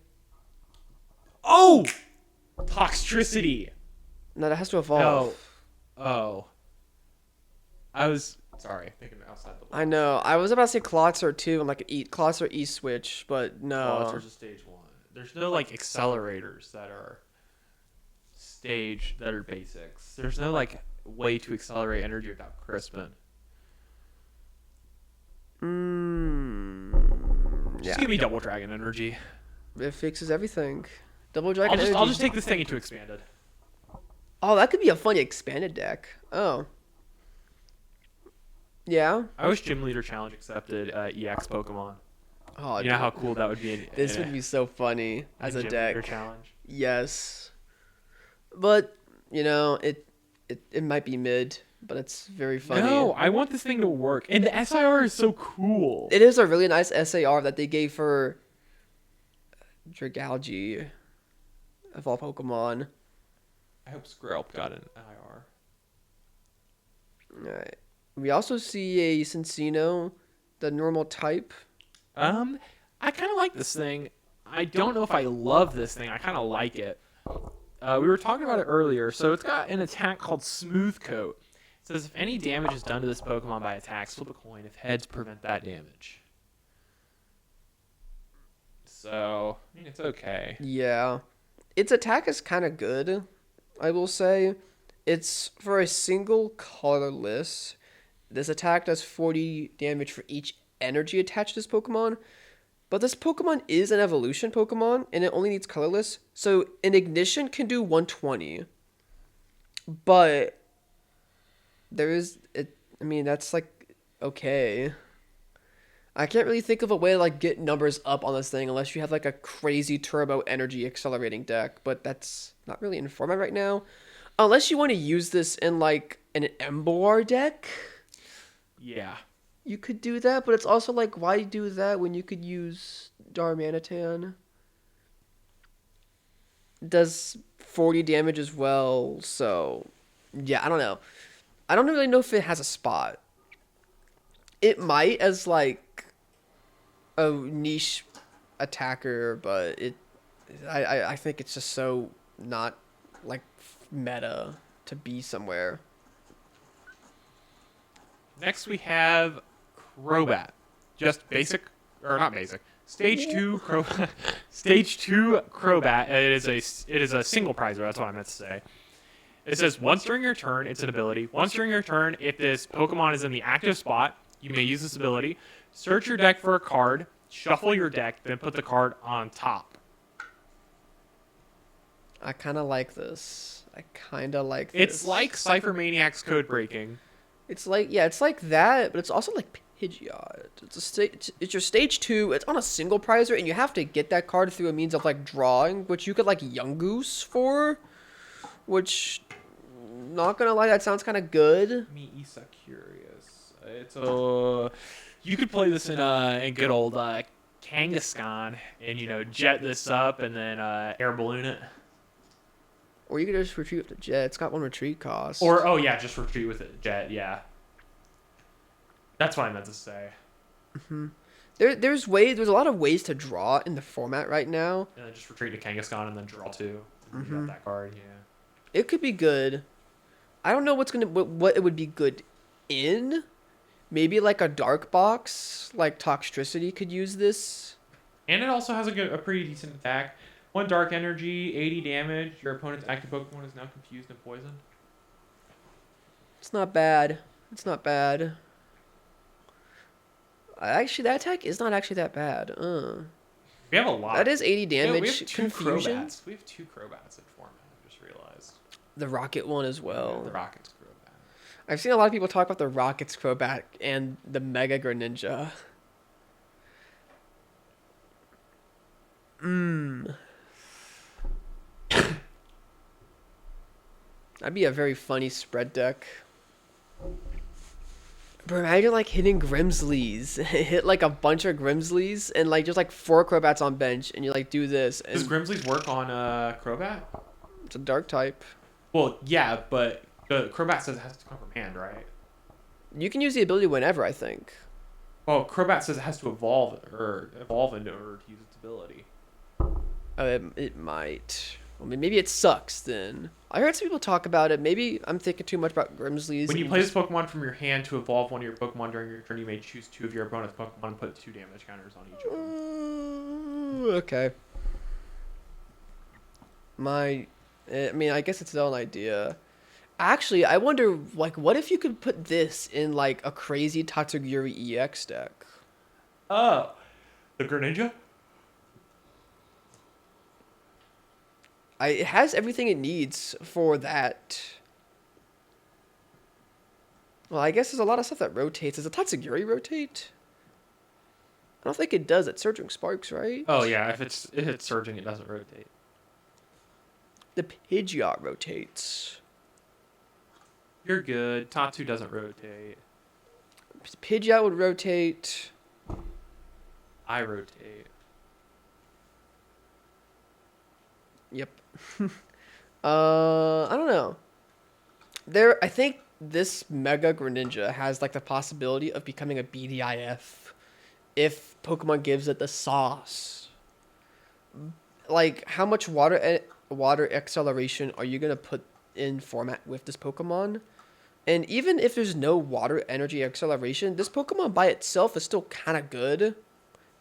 Oh! Toxicity. No, that has to evolve. No. Oh. I was sorry, thinking outside the box. I know. I was about to say Klotzer too, and like Klotzer E-switch, but no. There's a stage 1. There's no like accelerators that are basics. There's no like way to accelerate energy without Crispin. Yeah. Just give me double dragon energy. It fixes everything. Double Dragon Energy. I'll just take this thing into expanded. Oh, that could be a funny expanded deck. Oh. Yeah. I wish Gym Leader Challenge accepted EX Pokemon. Oh, You know how cool that would be. this would be so funny as a Gym deck. Leader Challenge. Yes. But, it might be mid, but it's very funny. No, I want this thing to work, and the SIR is so cool. It is a really nice SAR that they gave for Dragalge of all Pokemon. I hope Skrelp got an IR. Alright. We also see a Cincino, the normal type. I kind of like this thing. I don't know if I love this thing. I kind of like it. We were talking about it earlier. So it's got an attack called Smooth Coat. It says if any damage is done to this Pokemon by attacks, flip a coin. If heads, prevent that damage. So, I mean, it's okay. Yeah. Its attack is kind of good, I will say. It's for a single colorless. This attack does 40 damage for each energy attached to this Pokemon. But this Pokemon is an evolution Pokemon, and it only needs colorless. So an ignition can do 120. But that's like okay. I can't really think of a way to like get numbers up on this thing unless you have like a crazy turbo energy accelerating deck, but that's not really in format right now. Unless you want to use this in like an Emboar deck, Yeah. you could do that, but it's also like, why do that when you could use Darmanitan? Does 40 damage as well, so yeah, I don't know. I don't really know if it has a spot. It might as like a niche attacker, but I think it's just so not like meta to be somewhere. Next we have Crobat. Just basic, or not basic, Stage two Stage 2 Crobat. It is a single prizer. That's what I meant to say. It says once during your turn, it's an ability. Once during your turn, if this Pokemon is in the active spot, you may use this ability. Search your deck for a card, shuffle your deck, then put the card on top. I kind of like this. It's like Cypher Maniac's code breaking. It's like that, but it's also like Pidgeot. It's your stage 2. It's on a single prizer, and you have to get that card through a means of like drawing, which you could like Yungoos for, which, not gonna lie, that sounds kind of good. Me Isa curious. It's you could play this in good old Kangaskhan and jet this up and then air balloon it. Or you could just retreat with the jet. It's got 1 retreat cost. Or just retreat with it jet. Yeah. That's what I meant to say. Mm-hmm. There's a lot of ways to draw in the format right now. And then just retreat to Kangaskhan and then draw 2. And you got that card. Yeah. It could be good. I don't know what it would be good in. Maybe like a dark box, like Toxtricity could use this. And it also has a pretty decent attack. 1 dark energy, 80 damage. Your opponent's active Pokemon is now confused and poisoned. It's not bad. Actually, that attack is not actually that bad. We have a lot. That is 80 damage. We have 2 Confusion. Crobats. We have 2 Crobats in format. I just realized. The Rocket one as well. Yeah, the Rocket's Crobat. I've seen a lot of people talk about the Rocket's Crobat and the Mega Greninja. That'd be a very funny spread deck. Bro, imagine like hitting Grimsleys. Hit like a bunch of Grimsleys and like just like 4 Crobats on bench and you like do this. And Does Grimsleys work on Crobat? it's a dark type. Well, yeah, but the Crobat says it has to come from hand, right? You can use the ability whenever, I think. Oh, Crobat says it has to evolve in order to use its ability. It might. Well, maybe it sucks then. I heard some people talk about it. Maybe I'm thinking too much about Grimsleys. When you play this Pokemon from your hand to evolve one of your Pokemon during your turn, you may choose 2 of your opponent's Pokemon and put 2 damage counters on each of them. Okay. I guess it's still an idea. Actually, I wonder, like, what if you could put this in, like, a crazy Tatsugiri EX deck? Oh. The Greninja? It has everything it needs for that. Well, I guess there's a lot of stuff that rotates. Does the Tatsugiri rotate? I don't think it does. It's Surging Sparks, right? Oh, yeah. If it's surging, it doesn't rotate. The Pidgeot rotates. You're good. Tatsu doesn't rotate. Pidgeot would rotate. I rotate. Yep. I don't know. I think this Mega Greninja has like the possibility of becoming a BDIF if Pokemon gives it the sauce. Like, how much water acceleration are you gonna put in format with this Pokemon? And even if there's no water energy acceleration, this Pokemon by itself is still kind of good.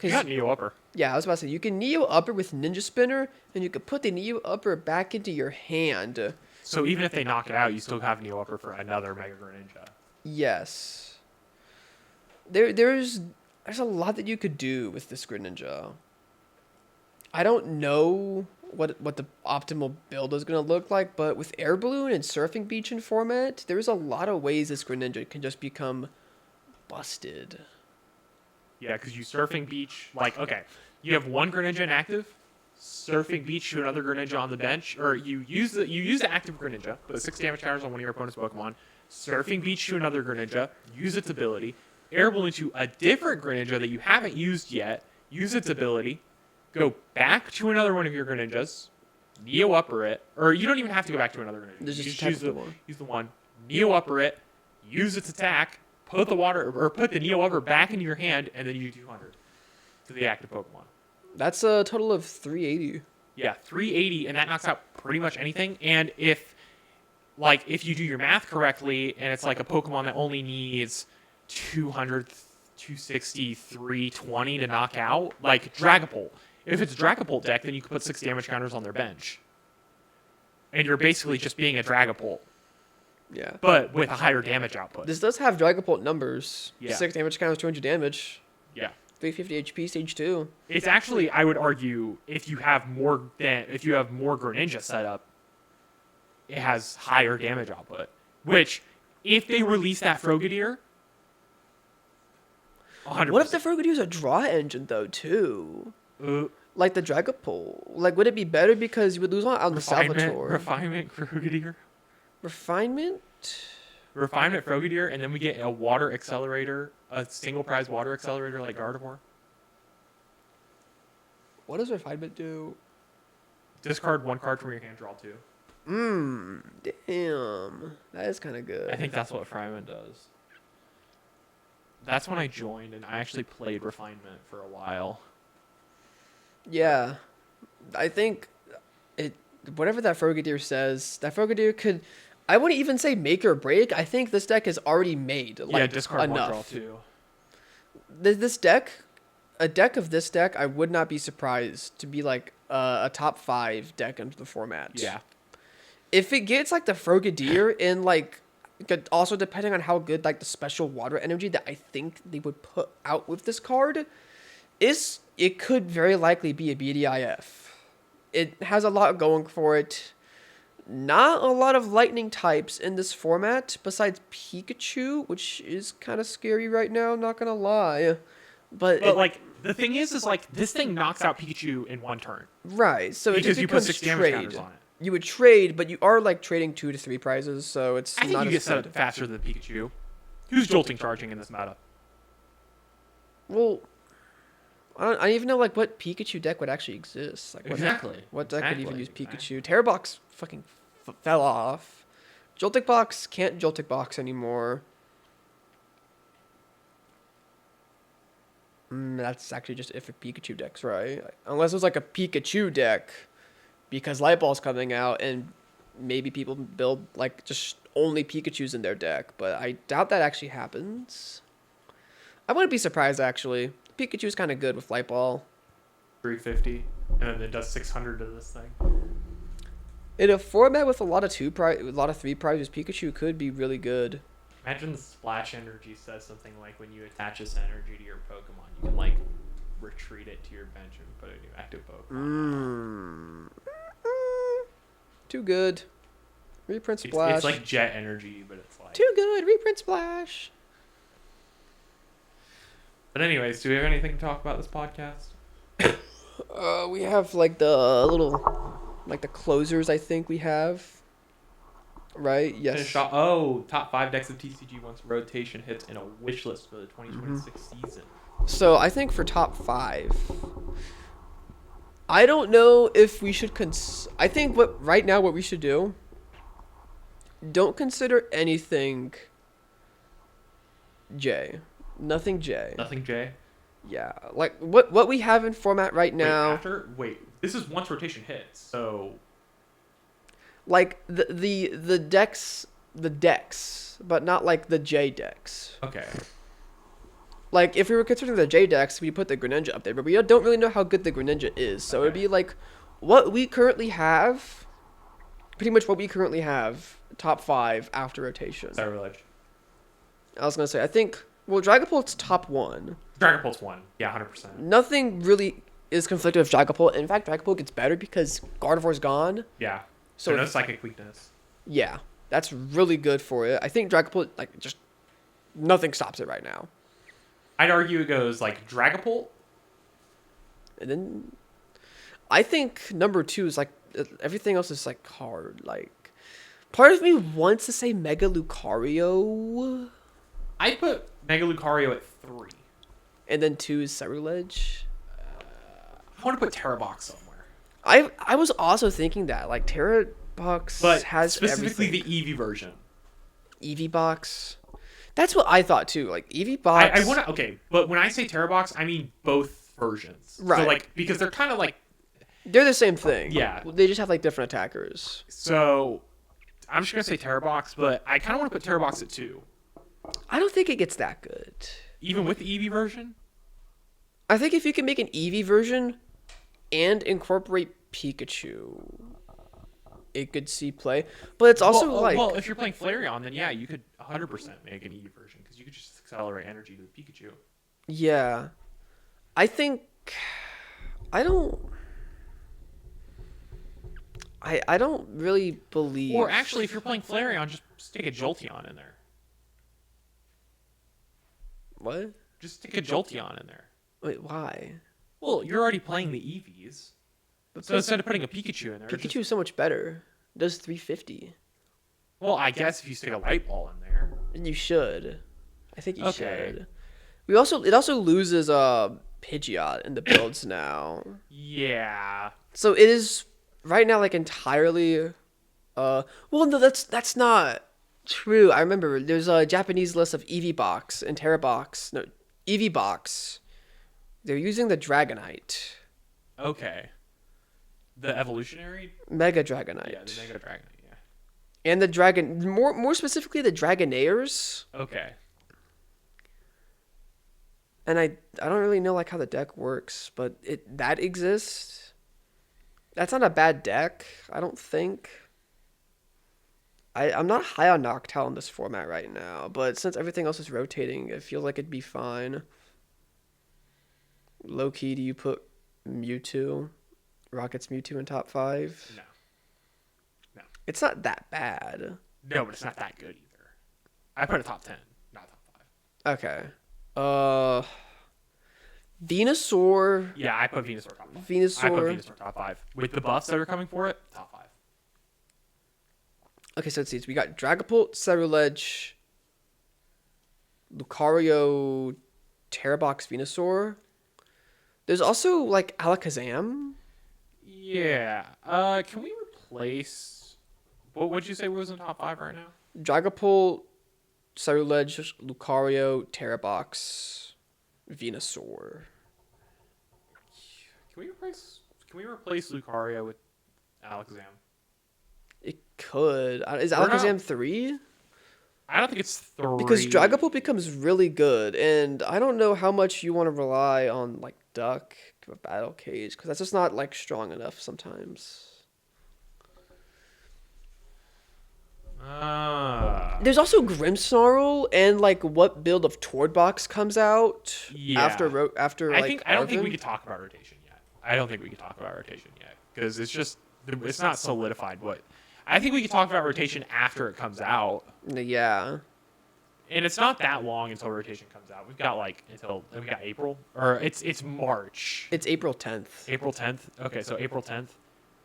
You got Neo Upper. Yeah, I was about to say, you can Neo Upper with Ninja Spinner, and you can put the Neo Upper back into your hand. So even if they knock it out, you still have Neo Upper for another Mega Greninja. Yes. There's a lot that you could do with this Greninja. I don't know what the optimal build is going to look like, but with Air Balloon and Surfing Beach in format, there's a lot of ways this Greninja can just become busted. Yeah, because you Surfing Beach, like, okay, you have 1 Greninja inactive, Surfing Beach to another Greninja on the bench, or you use the active Greninja, put 6 damage counters on one of your opponent's Pokemon, Surfing Beach to another Greninja, use its ability, Air Balloon to a different Greninja that you haven't used yet, use its ability, go back to another one of your Greninjas, Neo Upper it, or you don't even have to go back to another Greninja. There's You just use the one, Neo Upper it, use its attack, put the Neo Upper back into your hand, and then you do 200 to the active Pokemon. That's a total of 380. Yeah, 380, and that knocks out pretty much anything. And if you do your math correctly, and it's like a Pokemon that only needs 200 260, 320 to knock out. Like Dragapult. If it's a Dragapult deck, then you can put 6 damage counters on their bench. And you're basically just being a Dragapult, Yeah. but with a higher damage output. This does have Dragapult numbers. Yeah. 6 damage counters, 200 damage. Yeah. 350 HP, stage 2. It's actually, I would argue, if you have more Greninja set up, it has higher damage output. Which, if they release that Frogadier, 100%. What if the Frogadier is a draw engine, though, too? Uh, Like the Dragapult. Like, would it be better because you would lose on the Salvatore? Refinement Frogadier? Refinement? Refinement Frogadier, and then we get a water accelerator, a single prize water accelerator like Gardevoir. What does Refinement do? Discard 1 card from your hand, draw 2. Damn. That is kind of good. I think that's what Refinement does. That's when I joined, and I actually played Refinement for a while. Yeah. I think it. Whatever that Frogadier says, that Frogadier could. I wouldn't even say make or break. I think this deck is already made. Like, Yeah, discard 1, draw enough. 2. This deck, a deck of this deck, I would not be surprised to be like a top 5 deck into the format. Yeah. If it gets like the Frogadier and like, also depending on how good like the special water energy that I think they would put out with this card, it could very likely be a BDIF. It has a lot going for it. Not a lot of lightning types in this format besides Pikachu, which is kind of scary right now, not gonna lie. But Like, the thing is like, this thing knocks out Pikachu in 1 turn. right, so Because it you becomes put 6 damage counters on it. You would trade, but you are like trading 2 to 3 prizes, so it's I think not you as get set good. up faster than Pikachu. Who's jolting charging in this meta? Well, I don't even know like what Pikachu deck would actually exist. Like what deck would even use Pikachu? Terra Box fucking fell off. Joltik Box can't Joltik Box anymore. That's actually just if it Pikachu decks, right? Unless it was like a Pikachu deck, because Light Ball's coming out and maybe people build like just only Pikachus in their deck, but I doubt that actually happens. I wouldn't be surprised actually. Pikachu's kind of good with Light Ball. 350, and then it does 600 to this thing. In a format with a lot of 3 prizes, Pikachu could be really good. Imagine the splash energy says something like when you attach this energy to your Pokemon, you can like retreat it to your bench and put a new active Pokemon. Too good. Reprint Splash. It's like jet energy, but it's like. Too good. Reprint Splash. But anyways, do we have anything to talk about this podcast? We have like the little, like the closers. I think we have. Right. Yes. Top 5 decks of TCG once rotation hits in a wish list for the 2026 season. So I think for top 5, I don't know if we should I think what we should do, don't consider anything J. Nothing J. Nothing J? Yeah. Like what we have in format right now. This is once rotation hits, so like the decks, but not like the J decks. okay. Like, if we were considering the J decks, we put the Greninja up there, but we don't really know how good the Greninja is. So it'd be like, what we currently have, pretty much what we currently have, top 5 after rotation. Cyberledge. I was going to say, I think, well, Dragapult's top 1. Dragapult's 1. Yeah, 100%. Nothing really is conflicted with Dragapult. In fact, Dragapult gets better because Gardevoir's gone. Yeah. So no psychic weakness. Yeah, that's really good for it. I think Dragapult, like, just nothing stops it right now. I'd argue it goes like Dragapult. And then I think number 2 is like everything else is like hard. Like part of me wants to say Mega Lucario. I put Mega Lucario at 3. And then 2 is Cyberledge. I want to put Terra Box somewhere. I was also thinking that like Terra Box has specifically everything. the Eevee version. Eevee Box. That's what I thought too. Like Eevee Box. I want to. Okay, but when I say Terra Box, I mean both versions. Right. So like because they're kind of like. They're the same thing. Yeah. They just have like different attackers. So, I'm just gonna say Terra Box, but I kind of want to put Terra Box at 2. I don't think it gets that good. Even with the Eevee version? I think if you can make an Eevee version and incorporate Pikachu, it could see play. But it's also well, if you're playing Flareon, then yeah, you could 100% make an Eevee version because you could just accelerate energy to the Pikachu. yeah. I think I don't. I don't really believe. Or actually, if you're playing Flareon, just stick a Jolteon in there. What? Just stick a Jolteon in there. Wait, why? Well, you're already playing the Eevees. But So instead of putting a Pikachu in there, Pikachu just, is so much better. It does 350. well, I guess if you stick a Light Ball in there. And you should. I think you Okay. should. It also loses Pidgeot in the builds now. Yeah. So it is right now like entirely well no that's not true. I remember there's a Japanese list of Eevee Box and Terra Box. No, Eevee Box. They're using the Dragonite. Okay. The evolutionary? Mega Dragonite. Yeah, the Mega Dragon. Yeah. And the Dragon more specifically the Dragonairs. Okay. And I don't really know like how the deck works, but that exists. That's not a bad deck, I don't think. I'm not high on Noctowl in this format right now, but since everything else is rotating, it feels like it'd be fine. Low key, do you put Mewtwo? Rocket's Mewtwo in top 5? No. No. It's not that bad. No, but it's not that good either. I put it top 10, not top 5. Okay. Venusaur. Yeah, I put Venusaur top 5. Venusaur. I put Venusaur top 5. With the buffs that are coming for it, top 5. Okay, so let's see. So we got Dragapult, Ceruledge, Lucario, Terrabox, Venusaur. There's also like Alakazam. Yeah. Can we replace... What would you say was in top 5 right now? Dragapult, Ceruledge, Lucario, Terrabox, Venusaur. Can we replace Lucario with Alakazam? It could. Is We're not- Alakazam 3? I don't think it's 3. Because Dragapult becomes really good, and I don't know how much you want to rely on like Duck to a Battle Cage, because that's just not like strong enough sometimes. There's also Grimmsnarl, and like what build of Tordbox comes out Yeah. after I like don't think we Arvin? could talk about rotation yet. I don't think we could talk about rotation yet because it's not solidified. What I think we could talk about rotation after it comes out, Yeah. and it's not that long until rotation comes out. We've got we got April, or it's March. It's April 10th. April 10th. Okay, so April 10th,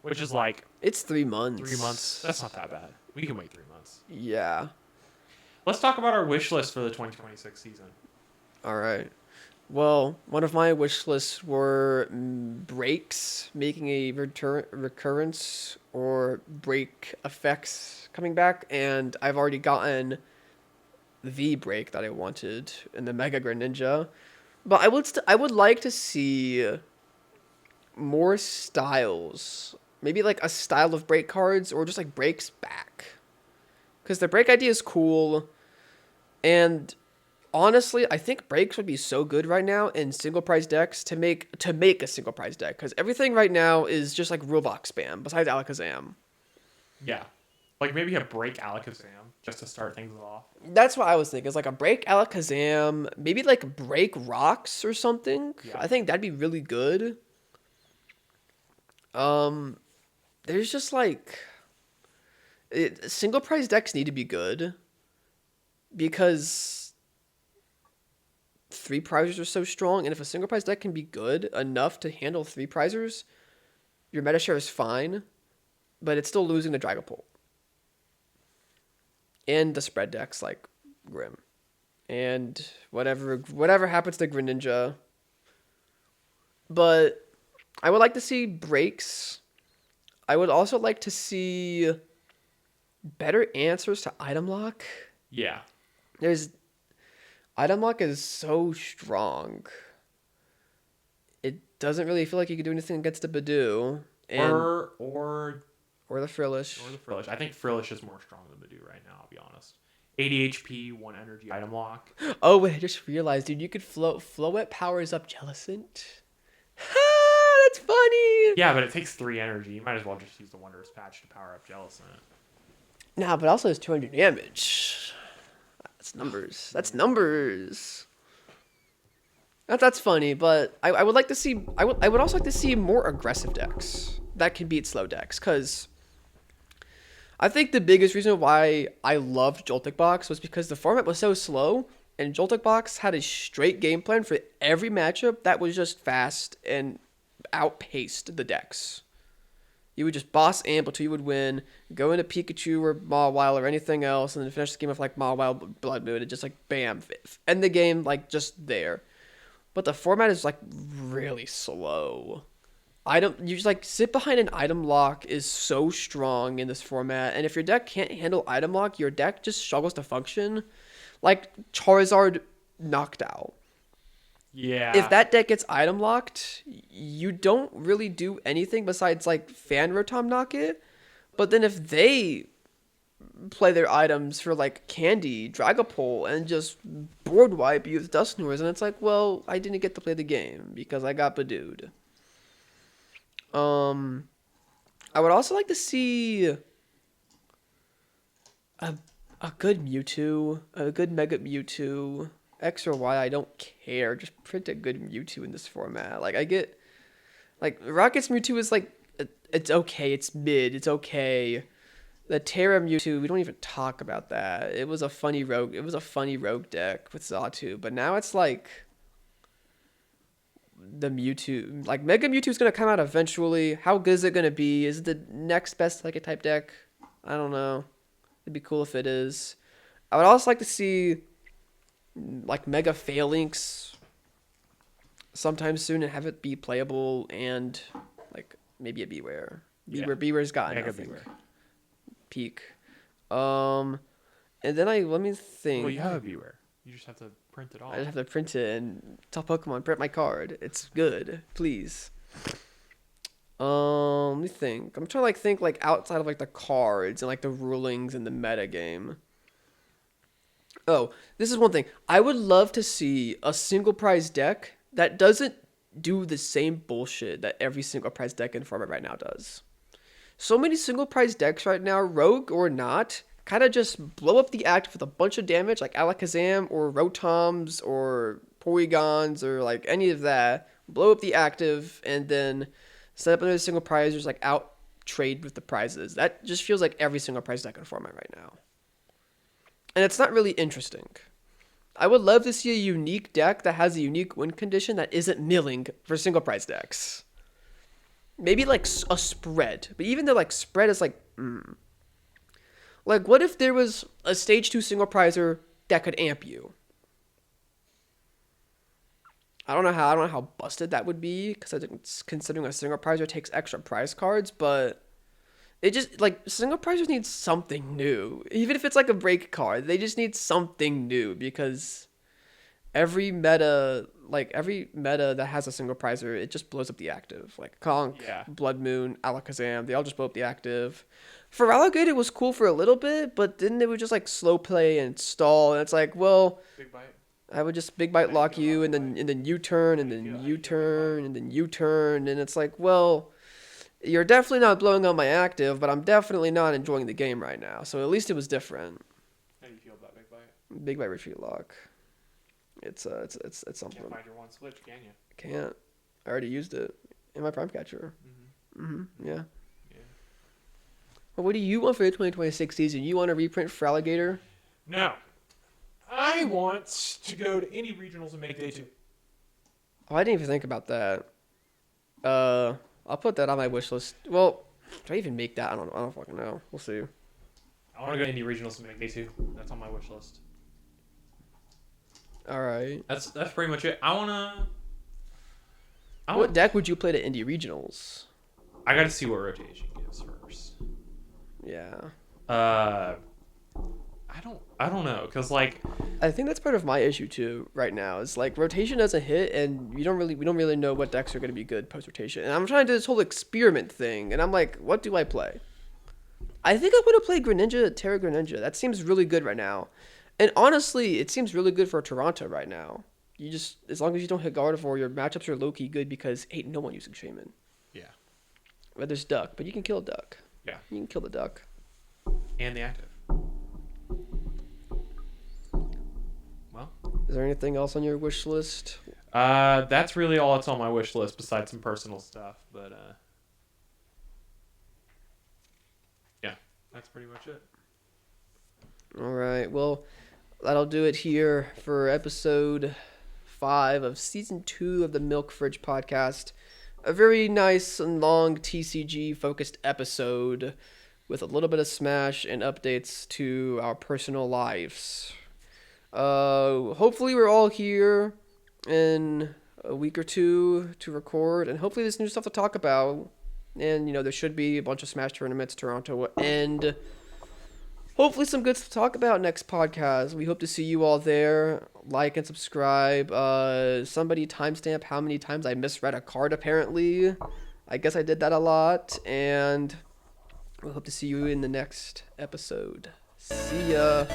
which is like It's 3 months. 3 months. That's not that bad. We can wait 3 months. Yeah. Let's talk about our wish list for the 2026 season. All right. Well, one of my wish lists were breaks making a recurrence or break effects coming back, and I've already gotten the break that I wanted in the Mega Greninja. But I would like to see more styles. Maybe like a style of break cards or just like breaks back. Because the break idea is cool, and honestly, I think breaks would be so good right now in single prize decks to make a single prize deck, because everything right now is just like rule box spam besides Alakazam. Yeah, like maybe a break Alakazam just to start things off. That's what I was thinking. Is like a break Alakazam, maybe like break rocks or something. Yeah. I think that'd be really good. There's just like single prize decks need to be good because 3 prizers are so strong, and if a single prize deck can be good enough to handle 3 prizers, your meta share is fine, but it's still losing to Dragapult. And the spread decks like Grim. And whatever happens to Greninja. But I would like to see breaks. I would also like to see better answers to item lock. Yeah. Item lock is so strong. It doesn't really feel like you can do anything against the Badoo. Or Or the Frillish. the Frillish. I think Frillish is more strong than Badoo right now, I'll be honest. 80 HP, 1 energy item lock. Oh wait, I just realized, dude, you could Floette powers up Jellicent. That's funny. Yeah, but it takes 3 energy. You might as well just use the Wondrous Patch to power up Jellicent. Nah, but also has 200 damage. That's numbers. That's numbers. That's funny, but I would like to see. I would also like to see more aggressive decks that can beat slow decks, because I think the biggest reason why I loved Joltik Box was because the format was so slow, and Joltik Box had a straight game plan for every matchup that was just fast and outpaced the decks. You would just boss amp until you would win, go into Pikachu or Mawile or anything else, and then finish the game with like Mawile, Blood Moon, and just like bam, end the game like just there. But the format is like really slow. You just like sit behind an item lock is so strong in this format, and if your deck can't handle item lock, your deck just struggles to function. Like Charizard knocked out. Yeah. If that deck gets item locked, you don't really do anything besides like Fan Rotom knock it. But then if they play their items for like Candy, Dragapult, and just board wipe you with Dusknoirs, and it's like, well, I didn't get to play the game because I got Badooed. I would also like to see a good Mewtwo, a good Mega Mewtwo. X or Y, I don't care. Just print a good Mewtwo in this format. Like, I get... Like, Rocket's Mewtwo is, like... It's okay. It's mid. It's okay. The Terra Mewtwo, we don't even talk about that. It was a funny rogue... It was a funny rogue deck with Xatu. But now it's, like... The Mewtwo... Like, Mega Mewtwo's gonna come out eventually. How good is it gonna be? Is it the next best Psychic-type deck? I don't know. It'd be cool if it is. I would also like to see... like Mega Phalanx sometime soon and have it be playable, and like maybe a Beware. Beware's got Mega nothing. Beware. Peak. And then let me think. Well, you have a Beware. You just have to print it off. I just have to print it and tell Pokemon print my card. It's good, please. Let me think. I'm trying to like think like outside of like the cards and like the rulings and the meta game. Oh, this is one thing. I would love to see a single prize deck that doesn't do the same bullshit that every single prize deck in format right now does. So many single prize decks right now, rogue or not, kind of just blow up the active with a bunch of damage, like Alakazam or Rotoms or Porygons or like any of that. Blow up the active and then set up another single prize, just like out trade with the prizes. That just feels like every single prize deck in format right now. And it's not really interesting. I would love to see a unique deck that has a unique win condition that isn't milling for single prize decks. Maybe like a spread. But even though like spread is like, Like what if there was a stage 2 single prizer that could amp you? I don't know how busted that would be, because considering a single prizer takes extra prize cards, but it just, like, single prizers need something new. Even if it's, like, a break card, they just need something new, because every meta that has a single prizer, it just blows up the active. Like, Conk, Blood Moon, Alakazam, they all just blow up the active. For Feraligatr, it was cool for a little bit, but then it would just, like, slow play and stall, and it's like, well... Big Bite. I would just Big Bite lock you, and then U-turn, and then U-turn, and then U-turn, and it's like, well... You're definitely not blowing up my active, but I'm definitely not enjoying the game right now. So at least it was different. How do you feel about Big Bite? Big Bite retreat lock. It's something. Can't find your one switch, can you? Can't. I already used it in my Prime Catcher. Yeah. Well, what do you want for the 2026 season? You want to reprint Feraligatr? No. I want to go to any regionals and make day 2. Oh, I didn't even think about that. I'll put that on my wish list. Well, do I even make that? I don't fucking know. We'll see. I want to go to any regionals and make day 2. That's on my wish list. All right. That's pretty much it. What deck would you play to Indie Regionals? I got to see what rotation gives first. Yeah. I don't know, cause like I think that's part of my issue too right now. Is like rotation doesn't hit, and we don't really know what decks are going to be good post rotation. And I'm trying to do this whole experiment thing, and I'm like, what do I play? I think I would have played Greninja, Terra Greninja. That seems really good right now. And honestly, it seems really good for Toronto right now. You just, as long as you don't hit Gardevoir, your matchups are low-key good because ain't no one using Shaman. Yeah. Well, there's Duck, but you can kill a Duck. Yeah. You can kill the Duck. And the active. Well. Is there anything else on your wish list? That's really all that's on my wish list besides some personal stuff. But, yeah, that's pretty much it. All right. Well, that'll do it here for episode 5 of season 2 of the Milk Fridge podcast. A very nice and long TCG focused episode with a little bit of Smash and updates to our personal lives. Hopefully we're all here in a week or two to record, and hopefully there's new stuff to talk about. And, there should be a bunch of Smash tournaments. Toronto will end. Hopefully some good stuff to talk about next podcast. We hope to see you all there. Like and subscribe. Somebody timestamp how many times I misread a card, apparently. I guess I did that a lot. And we hope to see you in the next episode. See ya.